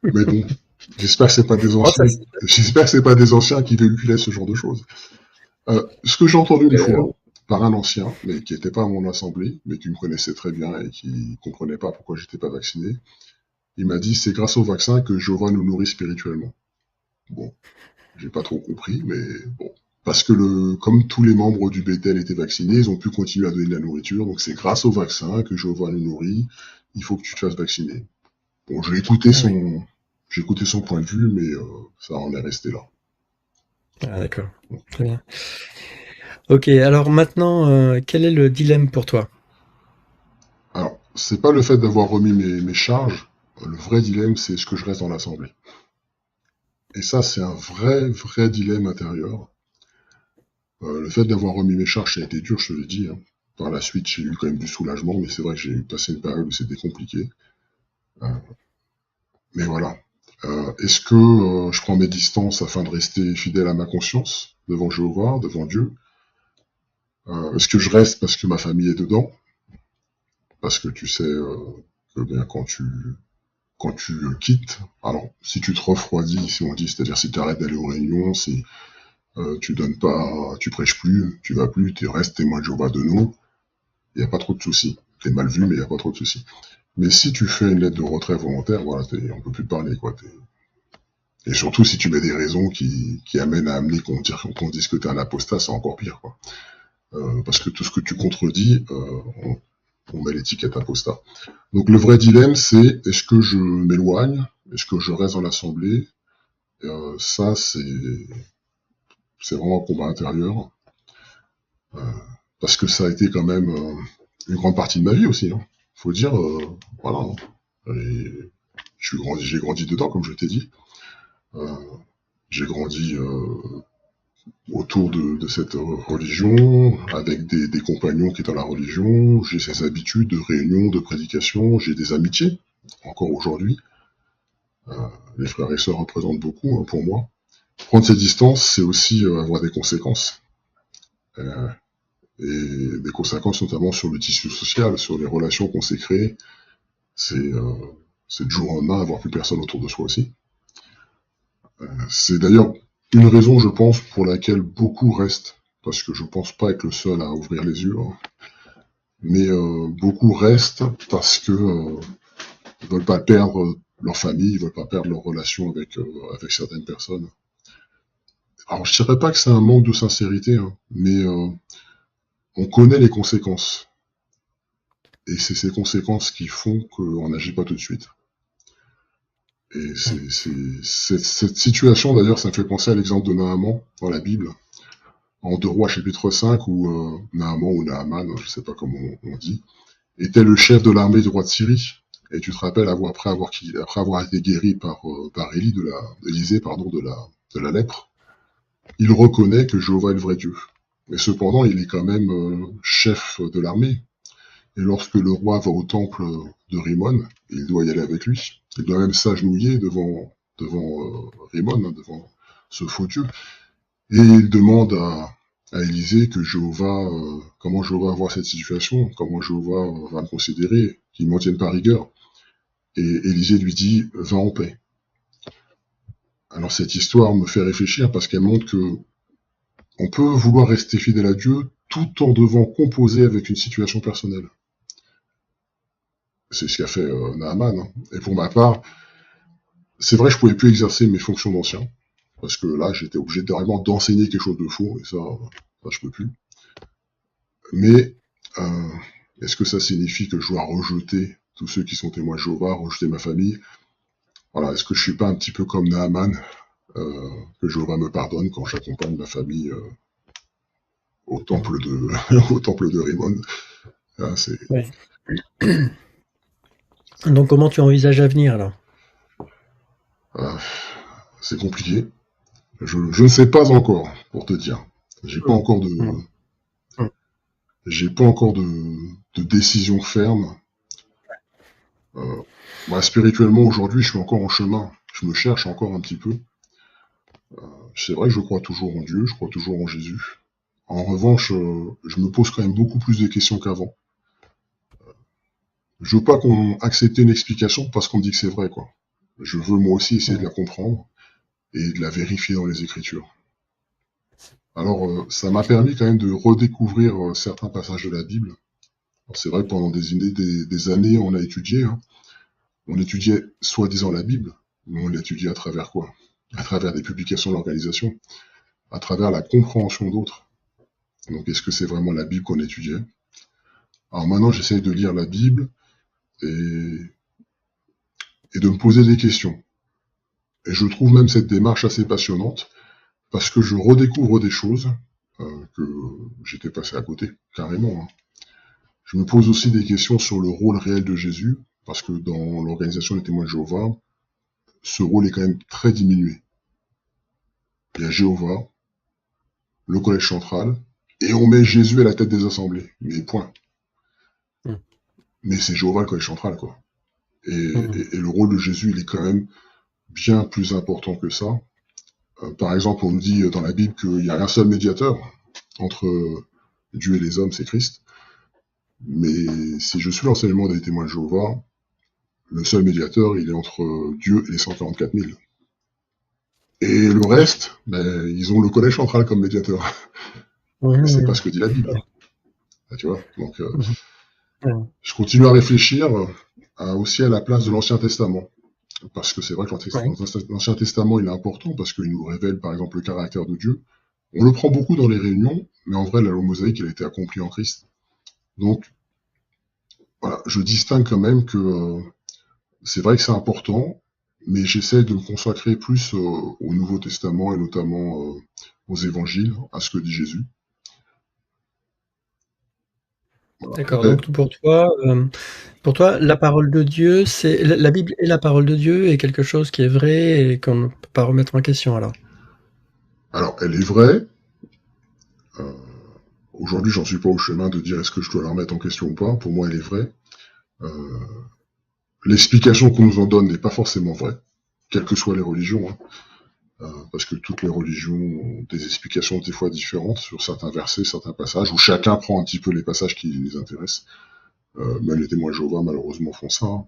Mais bon, j'espère que c'est pas des Oh ça anciens, c'est j'espère que c'est pas des anciens qui véhiculaient ce genre de choses. Ce que j'ai entendu une heu, fois par un ancien, mais qui n'était pas à mon assemblée, mais qui me connaissait très bien et qui comprenait pas pourquoi j'étais pas vacciné, il m'a dit c'est grâce au vaccin que Jéhovah nous nourrit spirituellement. Bon, j'ai pas trop compris, mais bon. Parce que comme tous les membres du Bethel étaient vaccinés, ils ont pu continuer à donner de la nourriture. Donc c'est grâce au vaccin que Jéhovah nous nourrit. Il faut que tu te fasses vacciner. Bon, ah oui, j'ai écouté son point de vue, mais ça en est resté là. ah d'accord, très bien. OK, alors maintenant, quel est le dilemme pour toi? Alors, c'est pas le fait d'avoir remis mes charges. Le vrai dilemme, c'est est-ce que je reste dans l'Assemblée. Et ça, c'est un vrai dilemme intérieur. Le fait d'avoir remis mes charges, ça a été dur, je te l'ai dit, hein. Par la suite, j'ai eu quand même du soulagement, mais c'est vrai que j'ai passé une période où c'était compliqué. Euh, mais voilà. Est-ce que je prends mes distances afin de rester fidèle à ma conscience devant Jéhovah, devant Dieu? Est-ce que je reste parce que ma famille est dedans? Parce que tu sais que bien quand tu quittes, alors si tu te refroidis, si on dit, c'est-à-dire si tu arrêtes d'aller aux réunions, si tu donnes pas, tu prêches plus, tu vas plus, tu restes témoin de Jéhovah de nous, il n'y a pas trop de soucis. T'es mal vu, mais il n'y a pas trop de soucis. Mais si tu fais une lettre de retrait volontaire, voilà, on peut plus te parler, quoi. Et surtout si tu mets des raisons qui amènent à amener qu'on dise que t'es un apostat, c'est encore pire, quoi. Parce que tout ce que tu contredis, on met l'étiquette apostat. Donc le vrai dilemme, c'est est-ce que je m'éloigne, est-ce que je reste dans l'assemblée? Ça, c'est vraiment un combat intérieur, euh, parce que ça a été quand même une grande partie de ma vie aussi. Hein. Faut dire, voilà. Hein. Et j'ai grandi dedans, comme je t'ai dit. Euh, j'ai grandi autour de cette religion, avec des compagnons qui étaient dans la religion. J'ai ces habitudes de réunion, de prédication. J'ai des amitiés, encore aujourd'hui. Les frères et sœurs représentent beaucoup hein, pour moi. Prendre ses distances, c'est aussi avoir des conséquences. Euh, et des conséquences notamment sur le tissu social, sur les relations qu'on s'est créées. C'est du jour au lendemain avoir plus personne autour de soi aussi. C'est d'ailleurs une raison, je pense, pour laquelle beaucoup restent, parce que je pense pas être le seul à ouvrir les yeux, hein, mais beaucoup restent parce que ils veulent pas perdre leur famille, ils veulent pas perdre leur relation avec certaines personnes. Alors je dirais pas que c'est un manque de sincérité, hein, mais on connaît les conséquences. Et c'est ces conséquences qui font qu'on n'agit pas tout de suite. Et cette situation, d'ailleurs, ça me fait penser à l'exemple de Naaman dans la Bible, en 2 Rois chapitre 5, où Naaman ou Naaman, je ne sais pas comment on dit, était le chef de l'armée du roi de Syrie. Et tu te rappelles, après avoir été guéri par Élisée de la lèpre, il reconnaît que Jéhovah est le vrai Dieu. Mais cependant, il est quand même chef de l'armée. Et lorsque le roi va au temple de Rimon, il doit y aller avec lui. Il doit même s'agenouiller devant Rimon, hein, devant ce faux Dieu. Et il demande à Élisée que comment Jéhovah voit cette situation, comment Jéhovah va me considérer, qu'il m'en tienne par rigueur. Et Élisée lui dit, va en paix. Alors cette histoire me fait réfléchir parce qu'elle montre que on peut vouloir rester fidèle à Dieu tout en devant composer avec une situation personnelle. C'est ce qu'a fait Naaman. Hein. Et pour ma part, c'est vrai que je pouvais plus exercer mes fonctions d'ancien, parce que là, j'étais obligé vraiment d'enseigner quelque chose de faux, et ça je peux plus. Mais euh, est-ce que ça signifie que je dois rejeter tous ceux qui sont témoins de Jéhovah, rejeter ma famille? Voilà, est-ce que je suis pas un petit peu comme Naaman, que Jéhovah me pardonne quand j'accompagne ma famille au temple de au temple de Rimon? Ah, Ouais. Donc comment tu envisages l'avenir alors? ah, c'est compliqué. Je ne sais pas encore, pour te dire. J'ai pas Mmh. encore de, Mmh. Mmh. j'ai pas encore de décision ferme. Euh, Moi, spirituellement, aujourd'hui, je suis encore en chemin. Je me cherche encore un petit peu. C'est vrai que je crois toujours en Dieu, je crois toujours en Jésus. En revanche, je me pose quand même beaucoup plus de questions qu'avant. Je veux pas qu'on accepte une explication parce qu'on me dit que c'est vrai, quoi. Je veux moi aussi essayer de Mmh. la comprendre et de la vérifier dans les Écritures. Alors, ça m'a permis quand même de redécouvrir certains passages de la Bible. Alors, c'est vrai que pendant des années, on a étudié, hein. On étudiait soi-disant la Bible, mais on l'étudiait à travers quoi? À travers des publications de l'organisation, à travers la compréhension d'autres. Donc, est-ce que c'est vraiment la Bible qu'on étudiait? Alors maintenant, j'essaye de lire la Bible et, et de me poser des questions. Et je trouve même cette démarche assez passionnante parce que je redécouvre des choses que j'étais passé à côté, carrément, hein. Je me pose aussi des questions sur le rôle réel de Jésus, parce que dans l'organisation des témoins de Jéhovah, ce rôle est quand même très diminué. Il y a Jéhovah, le collège central, et on met Jésus à la tête des assemblées. Mais point. Mmh. Mais c'est Jéhovah le collège central, quoi. Et, Mmh. et le rôle de Jésus, il est quand même bien plus important que ça. Par exemple, on nous dit dans la Bible qu'il y a un seul médiateur entre Dieu et les hommes, c'est Christ. Mais si je suis l'enseignement des témoins de Jéhovah, le seul médiateur, il est entre Dieu et les 144 000. Et le reste, ben, ils ont le collège central comme médiateur. Et c'est pas Mmh. ce que dit la Bible. Ah, tu vois. Donc, Mmh. Mmh. je continue à réfléchir aussi à la place de l'Ancien Testament. Parce que c'est vrai que Ouais. l'Ancien Testament, il est important parce qu'il nous révèle, par exemple, le caractère de Dieu. On le prend beaucoup dans les réunions, mais en vrai, la loi mosaïque, elle a été accomplie en Christ. Donc, voilà, je distingue quand même que c'est vrai que c'est important, mais j'essaie de me consacrer plus au Nouveau Testament et notamment aux évangiles, à ce que dit Jésus. Voilà. D'accord, Après, donc pour toi, la parole de Dieu, c'est la Bible et la parole de Dieu est quelque chose qui est vrai et qu'on ne peut pas remettre en question alors? alors, elle est vraie. Euh, Aujourd'hui, j'en suis pas au chemin de dire est-ce que je dois la remettre en question ou pas. Pour moi, elle est vraie. Euh, L'explication qu'on nous en donne n'est pas forcément vraie, quelles que soient les religions, hein. Parce que toutes les religions ont des explications des fois différentes sur certains versets, certains passages, où chacun prend un petit peu les passages qui les intéressent. Même les témoins de Jéhovah, malheureusement, font ça, hein.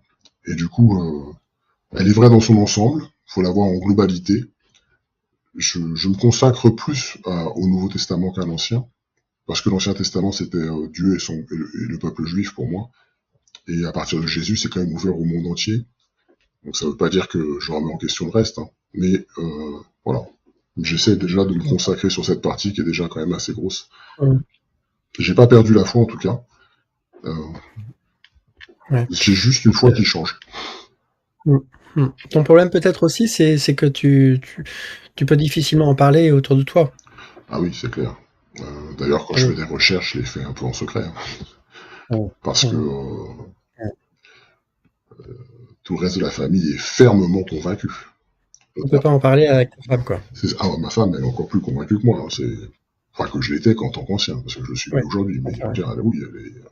Et du coup, elle est vraie dans son ensemble, il faut la voir en globalité. Je me consacre plus au Nouveau Testament qu'à l'Ancien, parce que l'Ancien Testament, c'était Dieu et le peuple juif pour moi. Et à partir de Jésus, c'est quand même ouvert au monde entier. Donc ça ne veut pas dire que je remets en question le reste, hein. Mais voilà. J'essaie déjà de me consacrer sur cette partie qui est déjà quand même assez grosse. Mmh. J'ai pas perdu la foi en tout cas. Euh, Ouais. j'ai juste une foi qui change. Mmh. Mmh. Ton problème peut-être aussi, c'est que tu peux difficilement en parler autour de toi. Ah oui, c'est clair. D'ailleurs, quand je Mmh. fais des recherches, je les fais un peu en secret, hein, Mmh. parce que Mmh. Ouais. tout le reste de la famille est fermement convaincu. Tu peux pas en parler avec ta femme, quoi. Ma femme, elle est encore plus convaincue que moi, hein. Enfin, que je l'étais en tant qu'ancien, parce que je le suis plus Ouais, aujourd'hui. Mais je veux d'accord, ouais. dire, oui, Ah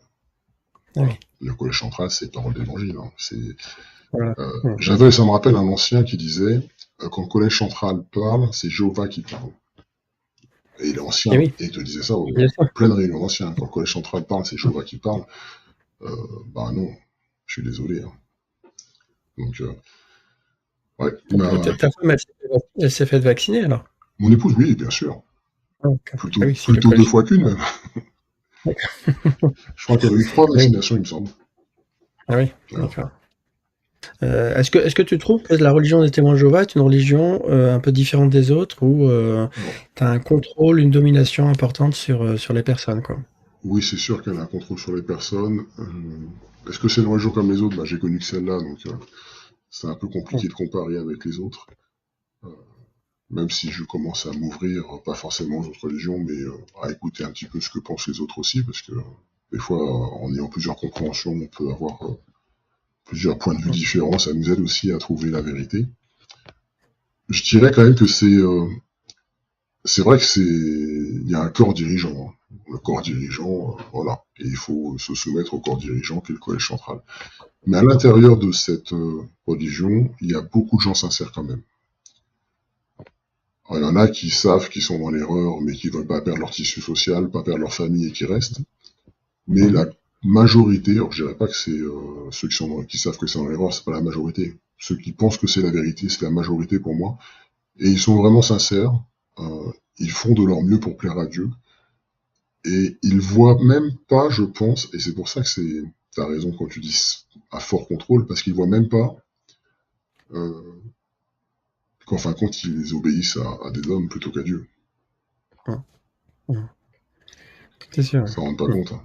voilà. oui, Le collège central, c'est parole d'évangile, hein. voilà. Mmh. Ça me rappelle un ancien qui disait, quand le collège central parle, c'est Jéhovah qui parle. Et il est Et ancien, oui, et il te disait ça bien sûr. pleine réunion d'anciens. Quand le collège central parle, c'est Jéhovah qui parle. Bah non, je suis désolé, hein. Donc, ouais, Donc ta femme, elle s'est faite vacciner alors? mon épouse, oui, bien sûr. Ah OK. Ah Plutôt, oui, si le plutôt deux collège fois qu'une, même. d'accord. Je crois qu'elle a eu 3 Ah oui. vaccinations, il me semble. Ah oui, Voilà. d'accord. Est-ce que tu trouves que la religion des témoins de Jéhovah est une religion, un peu différente des autres où, Alors, tu as un contrôle, une domination importante sur les personnes, quoi? oui, c'est sûr qu'elle a un contrôle sur les personnes. Est-ce que c'est une religion comme les autres? Bah, j'ai connu que celle-là, donc c'est un peu Mmh. compliqué de comparer avec les autres. Euh, Même si je commence à m'ouvrir, pas forcément aux autres religions, mais à écouter un petit peu ce que pensent les autres aussi, parce que des fois, en ayant plusieurs compréhensions, on peut avoir plusieurs points de vue Mmh. différents, ça nous aide aussi à trouver la vérité. Je dirais quand même que c'est vrai que il y a un corps dirigeant, hein. Le corps dirigeant, voilà. Et il faut se soumettre au corps dirigeant qui est le collège central. Mais à l'intérieur de cette religion, il y a beaucoup de gens sincères quand même. Alors, il y en a qui savent qu'ils sont dans l'erreur, mais qui veulent pas perdre leur tissu social, pas perdre leur famille et qui restent. Mais Mhm. la majorité, alors je dirais pas que c'est ceux qui savent que c'est dans l'erreur, c'est pas la majorité. Ceux qui pensent que c'est la vérité, c'est la majorité pour moi. Et ils sont vraiment sincères. Ils font de leur mieux pour plaire à Dieu. Et ils voient même pas, je pense, et c'est pour ça que t'as raison quand tu dis à fort contrôle, parce qu'ils voient même pas euh, qu'en fin de compte, ils obéissent à des hommes plutôt qu'à Dieu. Mhm. Mhm. C'est sûr. Ils s'en rendent pas Mhm. compte, hein.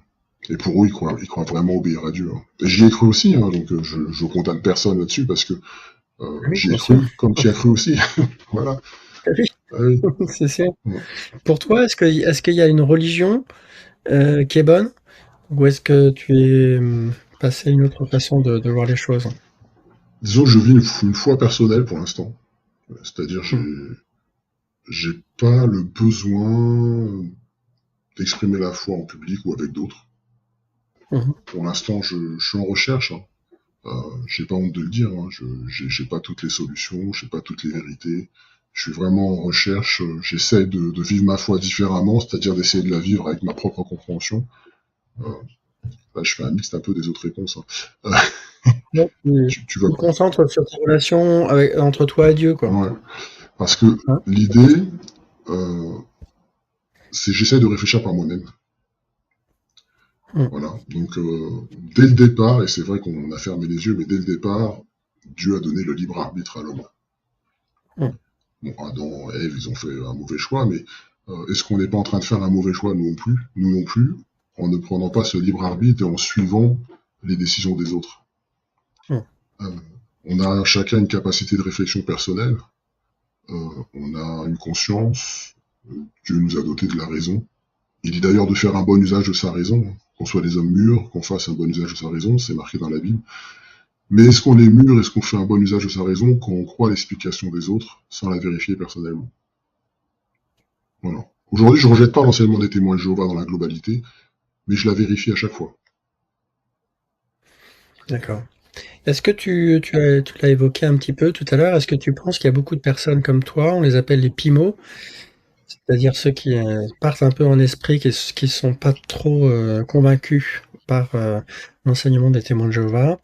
Et pour eux, ils croient vraiment obéir à Dieu, hein. Et j'y ai cru aussi, hein, donc je condamne personne là-dessus parce que Oui, j'y ai bien sûr. cru, comme tu y as cru aussi. Voilà. Oui, Ah oui. c'est sûr. Ouais. Pour toi, est-ce qu'il y a une religion qui est bonne, ou est-ce que tu es passé à une autre façon de voir les choses? Disons que je vis une foi personnelle pour l'instant. C'est-à-dire, Mhm. j'ai pas le besoin d'exprimer la foi en public ou avec d'autres. Mhm. Pour l'instant, je suis en recherche, hein. J'ai pas honte de le dire, hein. J'ai pas toutes les solutions, j'ai pas toutes les vérités. Je suis vraiment en recherche. J'essaie de vivre ma foi différemment, c'est-à-dire d'essayer de la vivre avec ma propre compréhension. Euh, Là, je fais un mixte un peu des autres réponses, hein. Donc, Tu tu vas te concentres sur tes relations entre toi et Dieu, quoi. ouais. Parce que Hein. l'idée, euh, c'est j'essaie de réfléchir par moi-même. Mhm. Voilà. Donc, dès le départ, et c'est vrai qu'on a fermé les yeux, mais dès le départ, Dieu a donné le libre arbitre à l'homme. Mhm. Bon, Adam et Ève, ils ont fait un mauvais choix, mais est-ce qu'on n'est pas en train de faire un mauvais choix, nous non plus, en ne prenant pas ce libre arbitre et en suivant les décisions des autres? Mhm. Euh, on a chacun une capacité de réflexion personnelle, on a une conscience, Dieu nous a doté de la raison. Il dit d'ailleurs de faire un bon usage de sa raison, hein. Qu'on soit des hommes mûrs, qu'on fasse un bon usage de sa raison, c'est marqué dans la Bible. Mais est-ce qu'on est mûr, est-ce qu'on fait un bon usage de sa raison quand on croit l'explication des autres sans la vérifier personnellement? Voilà. Aujourd'hui, je ne rejette pas l'enseignement des témoins de Jéhovah dans la globalité, mais je la vérifie à chaque fois. D'accord. Est-ce que tu l'as évoqué un petit peu tout à l'heure, est-ce que tu penses qu'il y a beaucoup de personnes comme toi, on les appelle les PIMO, c'est-à-dire ceux qui partent un peu en esprit, qui sont pas trop convaincus par l'enseignement des témoins de Jéhovah,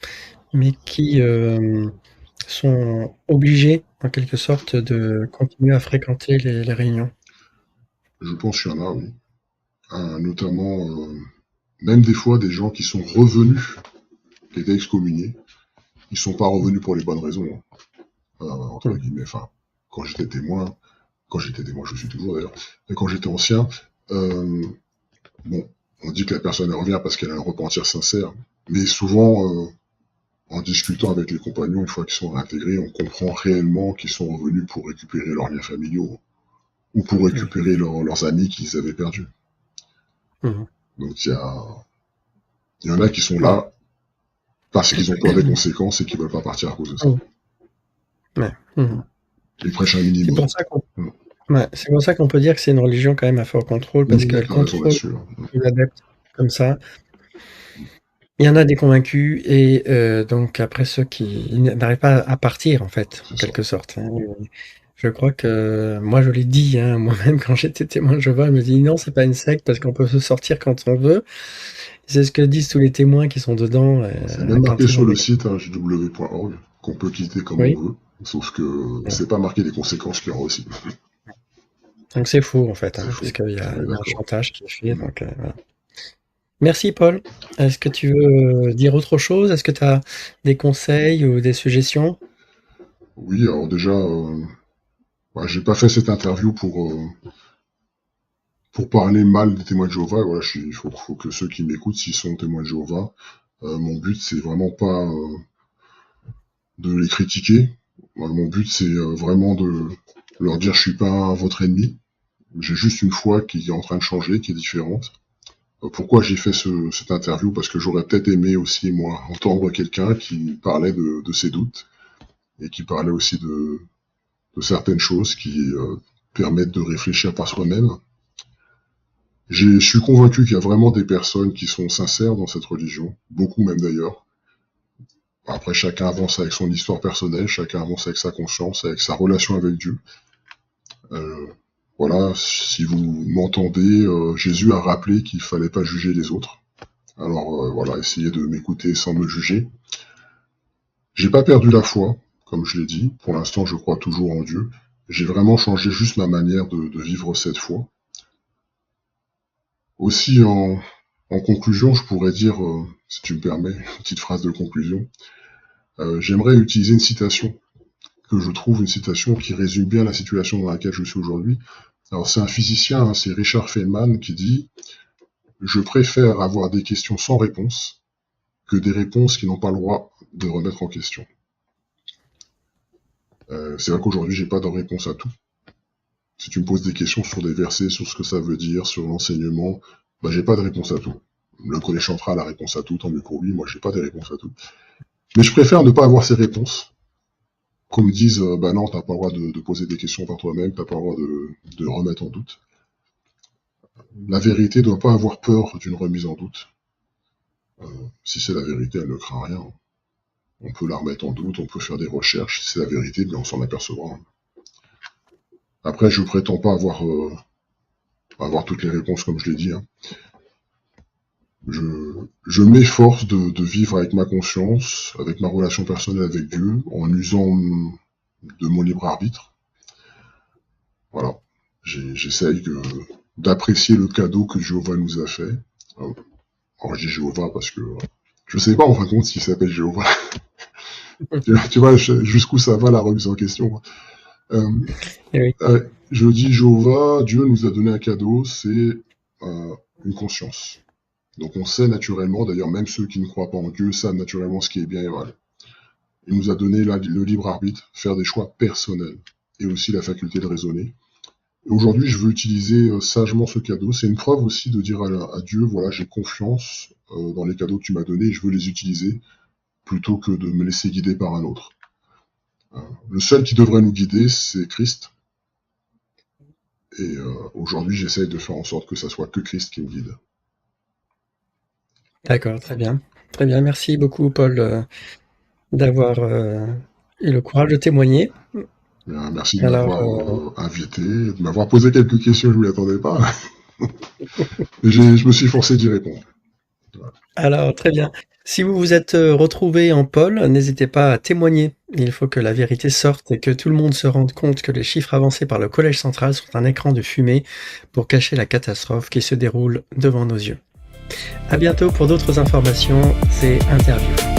mais qui sont obligés, en quelque sorte, de continuer à fréquenter les réunions? Je pense qu'il y en a, oui. Notamment, même des fois, des gens qui sont revenus, qui étaient excommuniés, ils ne sont pas revenus pour les bonnes raisons, hein. Entre Hmm. guillemets. Enfin, quand j'étais témoin, quand j'étais témoin, je suis toujours d'ailleurs, et quand j'étais ancien, euh, bon, on dit que la personne elle revient parce qu'elle a un repentir sincère, mais souvent, en discutant avec les compagnons, une fois qu'ils sont réintégrés, on comprend réellement qu'ils sont revenus pour récupérer leurs liens familiaux ou pour Hmm. récupérer leurs amis qu'ils avaient perdus. Hmm. Donc il y en a qui sont Ouais. là parce qu'ils ont peur des conséquences et qui veulent pas partir à cause de ça. Hmm. Ouais. Hmm. Ils prêchent un C'est minimum. pour ça qu'on Mm. ouais, c'est pour ça qu'on peut dire que c'est une religion quand même à fort contrôle, parce Oui, qu'elle t'as raison contrôle là-dessus, hein. les adeptes comme ça. Il y en a des convaincus et donc après ceux qui n'arrivent pas à partir en fait, en C'est ça. quelque sorte, hein. Je crois que moi je l'ai dit, hein, moi-même quand j'étais témoin de Jéhovah, je me dis: «Non, c'est pas une secte parce qu'on peut se sortir quand on veut». C'est ce que disent tous les témoins qui sont dedans, C'est même marqué quand ils sur ont le des site hein, jw.org qu'on peut quitter comme on oui? veut, sauf que Ouais. c'est pas marqué les conséquences qu'il y aura aussi. Donc c'est faux en fait, C'est hein, parce faux. qu'il y On a est il y a un d'accord. chantage qui est fait Mm. donc voilà. Merci Paul. Est-ce que tu veux, dire autre chose? Est-ce que tu as des conseils ou des suggestions? Oui, alors déjà, bah, j'ai pas fait cette interview pour parler mal des témoins de Jéhovah. Voilà, faut que ceux qui m'écoutent, s'ils sont témoins de Jéhovah, mon but c'est vraiment pas de les critiquer. Mon but c'est vraiment de leur dire je suis pas votre ennemi. J'ai juste une foi qui est en train de changer, qui est différente. Pourquoi j'ai fait cette interview? Parce que j'aurais peut-être aimé aussi, moi, entendre quelqu'un qui parlait de ses doutes et qui parlait aussi de certaines choses qui permettent de réfléchir par soi-même. Je suis convaincu qu'il y a vraiment des personnes qui sont sincères dans cette religion, beaucoup même d'ailleurs. Après, chacun avance avec son histoire personnelle, chacun avance avec sa conscience, avec sa relation avec Dieu. Euh, voilà, si vous m'entendez, Jésus a rappelé qu'il fallait pas juger les autres. Alors voilà, essayez de m'écouter sans me juger. J'ai pas perdu la foi, comme je l'ai dit. Pour l'instant, je crois toujours en Dieu. J'ai vraiment changé juste ma manière de vivre cette foi. Aussi, en conclusion, je pourrais dire, si tu me permets, une petite phrase de conclusion. J'aimerais utiliser une citation que je trouve une citation qui résume bien la situation dans laquelle je suis aujourd'hui. Alors c'est un physicien, hein, c'est Richard Feynman qui dit « Je préfère avoir des questions sans réponse que des réponses qui n'ont pas le droit de remettre en question. » C'est vrai qu'aujourd'hui, j'ai pas de réponse à tout. Si tu me poses des questions sur des versets, sur ce que ça veut dire, sur l'enseignement, bah j'ai pas de réponse à tout. Le collège central a la réponse à tout, tant mieux pour lui, moi j'ai pas de réponse à tout. Mais je préfère ne pas avoir ces réponses, qu'on me dise bah non, t'as pas le droit de poser des questions par toi-même, t'as pas le droit de remettre en doute. La vérité doit pas avoir peur d'une remise en doute. Si c'est la vérité, elle ne craint rien. On peut la remettre en doute, on peut faire des recherches, si c'est la vérité, bien on s'en apercevra. Après, je prétends pas avoir toutes les réponses comme je l'ai dit. Hein. Je m'efforce de vivre avec ma conscience, avec ma relation personnelle avec Dieu, en usant de mon libre arbitre. Voilà. J'essaye d'apprécier le cadeau que Jéhovah nous a fait. Alors je dis Jéhovah parce que je sais pas en fin de compte s'il s'appelle Jéhovah. Tu vois jusqu'où ça va la remise en question. Oui. Je dis Jéhovah, Dieu nous a donné un cadeau, c'est une conscience. Donc on sait naturellement, d'ailleurs même ceux qui ne croient pas en Dieu savent naturellement ce qui est bien et mal. Il nous a donné le libre arbitre, faire des choix personnels, et aussi la faculté de raisonner. Et aujourd'hui, je veux utiliser sagement ce cadeau. C'est une preuve aussi de dire à Dieu, voilà, j'ai confiance dans les cadeaux que tu m'as donnés, et je veux les utiliser, plutôt que de me laisser guider par un autre. Le seul qui devrait nous guider, c'est Christ. Et aujourd'hui, j'essaye de faire en sorte que ça soit que Christ qui me guide. D'accord, très bien. Très bien, merci beaucoup Paul d'avoir eu le courage de témoigner. Bien, merci de m'avoir invité, de m'avoir posé quelques questions, je ne m'y attendais pas. Je me suis forcé d'y répondre. Voilà. Alors, très bien. Si vous vous êtes retrouvé en Paul, n'hésitez pas à témoigner. Il faut que la vérité sorte et que tout le monde se rende compte que les chiffres avancés par le Collège central sont un écran de fumée pour cacher la catastrophe qui se déroule devant nos yeux. À bientôt pour d'autres informations et interviews.